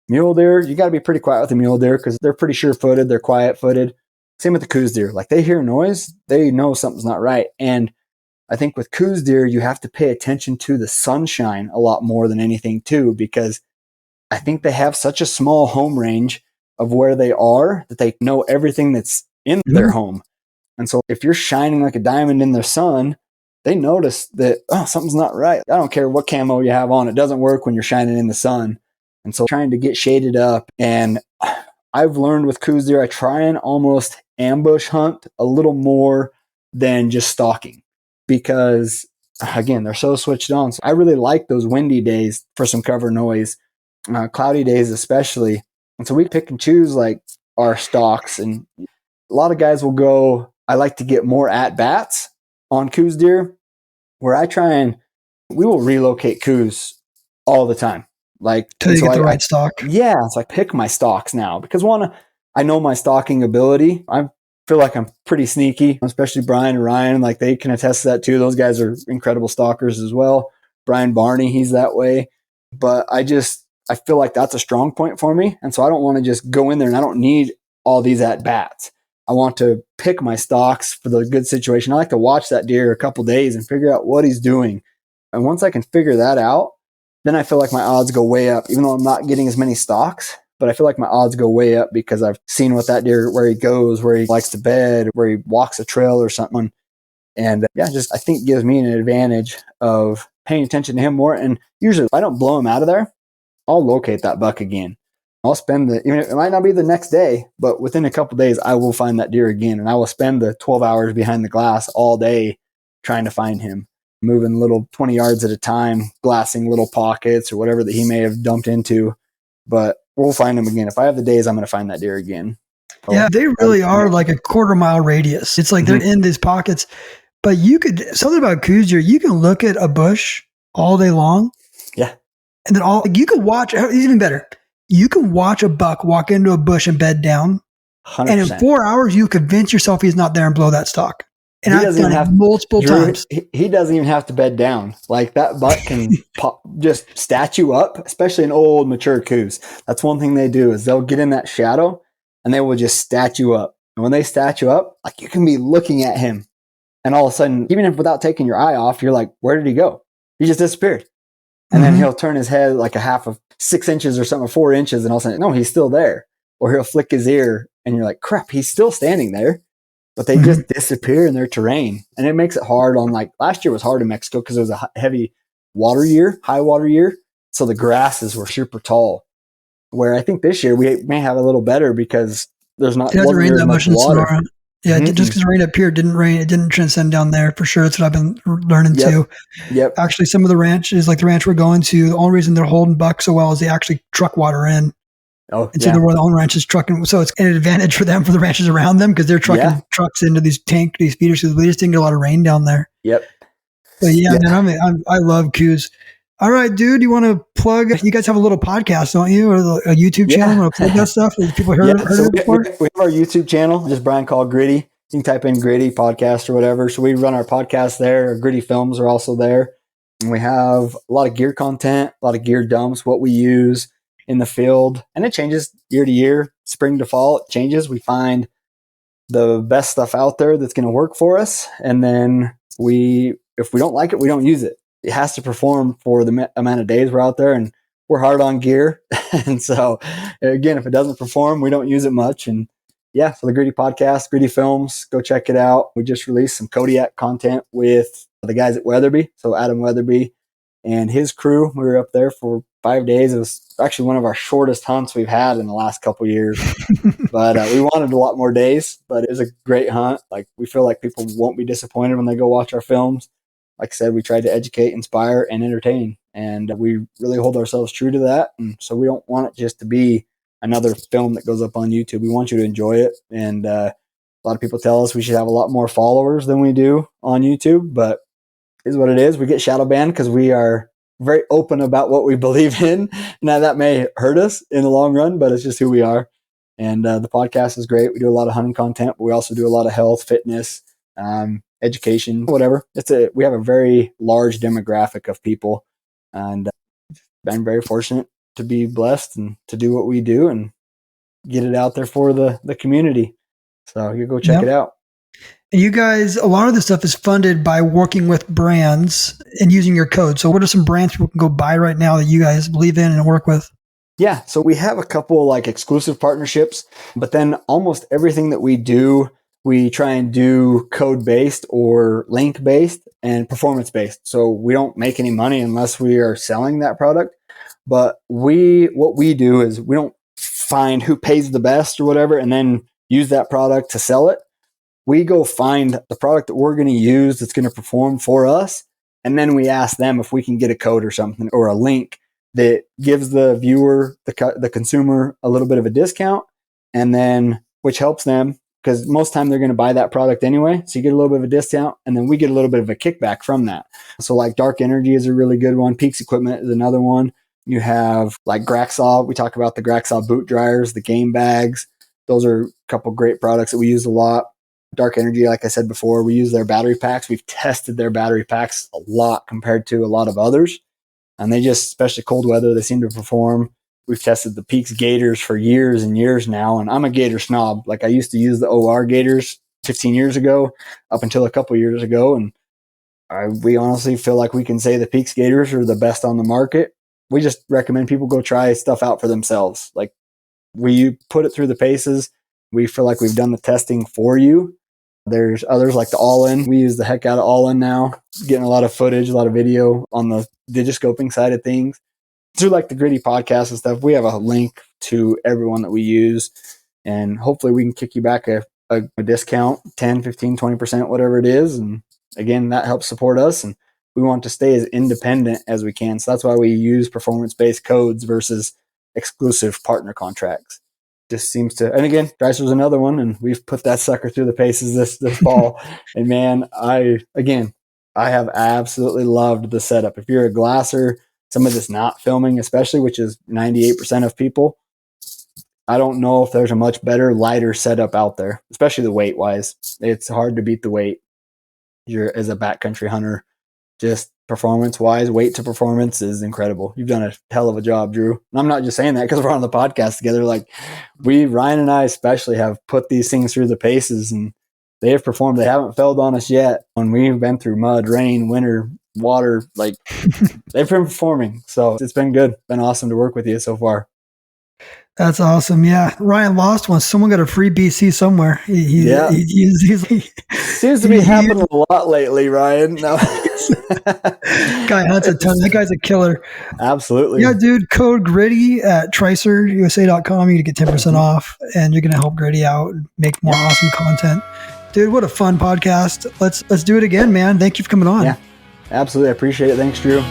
Mule deer, you got to be pretty quiet with a mule deer because they're pretty sure-footed. They're quiet-footed. Same with the Coues deer. Like they hear noise, they know something's not right. And I think with Coues deer, you have to pay attention to the sunshine a lot more than anything too, because I think they have such a small home range of where they are that they know everything that's in their home. And so if you're shining like a diamond in the sun, they notice that, something's not right. I don't care what camo you have on. It doesn't work when you're shining in the sun. And so trying to get shaded up. And I've learned with Coues deer, I try and almost ambush hunt a little more than just stalking. Because again, they're so switched on. So I really like those windy days for some cover noise, cloudy days especially. And so we pick and choose like our stalks. And a lot of guys will go, I like to get more at bats on Coues deer, where we will relocate Coues all the time. Like
till you get the right stock.
Yeah, so I pick my stalks now because I know my stalking ability. I feel like I'm pretty sneaky, especially Brian and Ryan. Like they can attest to that too. Those guys are incredible stalkers as well. Brian Barney, he's that way. But I feel like that's a strong point for me. And so I don't want to just go in there and I don't need all these at bats. I want to pick my stalks for the good situation. I like to watch that deer a couple days and figure out what he's doing. And once I can figure that out, then I feel like my odds go way up, even though I'm not getting as many stalks. But I feel like my odds go way up because I've seen what that deer, where he goes, where he likes to bed, where he walks a trail or something. And I think gives me an advantage of paying attention to him more. And usually if I don't blow him out of there, I'll locate that buck again. I'll spend it might not be the next day, but within a couple of days, I will find that deer again. And I will spend the 12 hours behind the glass all day trying to find him, moving little 20 yards at a time, glassing little pockets or whatever that he may have dumped into. But we'll find him again. If I have the days, I'm going to find that deer again.
Yeah, they really are like a quarter-mile radius. It's like they're in these pockets. But something about Coues deer, you can look at a bush all day long.
Yeah.
And then you can watch, even better, you can watch a buck walk into a bush and bed down.
100%.
And in 4 hours, you convince yourself he's not there and blow that stalk. And I've done it multiple times.
He doesn't even have to bed down. Like that buck can just statue up, especially an old mature Coues. That's one thing they do is they'll get in that shadow and they will just statue up. And when they statue up, like you can be looking at him and all of a sudden, even if without taking your eye off, you're like, where did he go? He just disappeared. And then he'll turn his head like a half of 6 inches or something, 4 inches. And all of a sudden, no, he's still there. Or he'll flick his ear and you're like, crap, he's still standing there. But they just disappear in their terrain. And it makes it hard on last year was hard in Mexico because it was a heavy water year, high water year. So the grasses were super tall. Where I think this year we may have a little better because there's not,
it hasn't rained that much in Sonora. Yeah,
Mm-hmm.
just because it rained up here, it didn't rain. It didn't transcend down there for sure. That's what I've been learning too.
Yep.
Actually, some of the ranches, like the ranch we're going to, the only reason they're holding buck so well is they actually truck water in.
Oh,
and so the own ranch is trucking. So it's an advantage for them, for the ranches around them, because they're trucking trucks into these feeders. Because we just didn't get a lot of rain down there.
Yep.
But man, I love Coos. All right, dude, you want to plug? You guys have a little podcast, don't you? Or a YouTube channel? You want to plug that stuff? Have people heard of it before?
We have our YouTube channel, just Brian called Gritty. You can type in Gritty podcast or whatever. So we run our podcast there. Our Gritty films are also there. And we have a lot of gear content, a lot of gear dumps, what we use in the field. And it changes year to year, spring to fall. It changes. We find the best stuff out there that's going to work for us. And then if we don't like it, we don't use it. It has to perform for the amount of days we're out there, and we're hard on gear. And so again, if it doesn't perform, we don't use it much. And so the Gritty podcast, Gritty films, go check it out. We just released some Kodiak content with the guys at Weatherby. So Adam Weatherby and his crew, we were up there for 5 days. It was actually one of our shortest hunts we've had in the last couple of years, but we wanted a lot more days, but it was a great hunt. Like, we feel like people won't be disappointed when they go watch our films. Like I said, we tried to educate, inspire, and entertain, and we really hold ourselves true to that. And so we don't want it just to be another film that goes up on YouTube. We want you to enjoy it. And a lot of people tell us we should have a lot more followers than we do on YouTube, but it is what it is. We get shadow banned because we are very open about what we believe in. Now, that may hurt us in the long run, but it's just who we are. And the podcast is great. We do a lot of hunting content, but we also do a lot of health, fitness, education, whatever. We have a very large demographic of people, and been very fortunate to be blessed and to do what we do and get it out there for the community. So you go check it out.
And you guys, a lot of this stuff is funded by working with brands and using your code. So what are some brands people can go buy right now that you guys believe in and work with?
Yeah, so we have a couple like exclusive partnerships, but then almost everything that we do, we try and do code-based or link-based and performance-based. So we don't make any money unless we are selling that product. But what we do is we don't find who pays the best or whatever and then use that product to sell it. We go find the product that we're going to use that's going to perform for us, and then we ask them if we can get a code or something or a link that gives the viewer, the consumer, a little bit of a discount, and then which helps them. Because most time they're going to buy that product anyway. So you get a little bit of a discount, and then we get a little bit of a kickback from that. So like Dark Energy is a really good one. Peaks Equipment is another one. You have like Graxaw. We talk about the Graxaw boot dryers, the game bags. Those are a couple great products that we use a lot. Dark Energy, like I said before, we use their battery packs. We've tested their battery packs a lot compared to a lot of others. And they just, especially cold weather, they seem to perform. We've tested the Peaks Gators for years and years now, and I'm a gator snob. Like, I used to use the OR Gators 15 years ago, up until a couple years ago, and we honestly feel like we can say the Peaks Gators are the best on the market. We just recommend people go try stuff out for themselves. Like, we put it through the paces. We feel like we've done the testing for you. There's others like the All-In. We use the heck out of All-In now, getting a lot of footage, a lot of video on the digiscoping side of things. Through like the Gritty podcast and stuff, we have a link to everyone that we use, and hopefully we can kick you back a discount, 10, 15, 20%, whatever it is. And again, that helps support us, and we want to stay as independent as we can. So that's why we use performance-based codes versus exclusive partner contracts. Just seems to, and again, Dreiser's another one, and we've put that sucker through the paces this fall. And man, I have absolutely loved the setup. If you're a glasser, somebody that's not filming, especially, which is 98% of people, I don't know if there's a much better, lighter setup out there, especially the weight wise. It's hard to beat the weight. You're as a backcountry hunter, just performance wise, weight to performance is incredible. You've done a hell of a job, Drew. And I'm not just saying that because we're on the podcast together. Like, Ryan and I especially have put these things through the paces, and they have performed. They haven't failed on us yet. When we've been through mud, rain, winter, water, like they've been performing. So it's been good. Been awesome to work with you so far.
That's awesome. Yeah. Ryan lost one. Someone got a free BC somewhere. He's
seems to be happening a lot lately, Ryan. No.
Guy hunts a ton. That guy's a killer.
Absolutely.
Yeah, dude. Code Gritty at TricerUSA.com. You get 10% off, and you're gonna help Gritty out and make more awesome content. Dude, what a fun podcast. Let's do it again, man. Thank you for coming on.
Yeah, absolutely. I appreciate it. Thanks, Drew.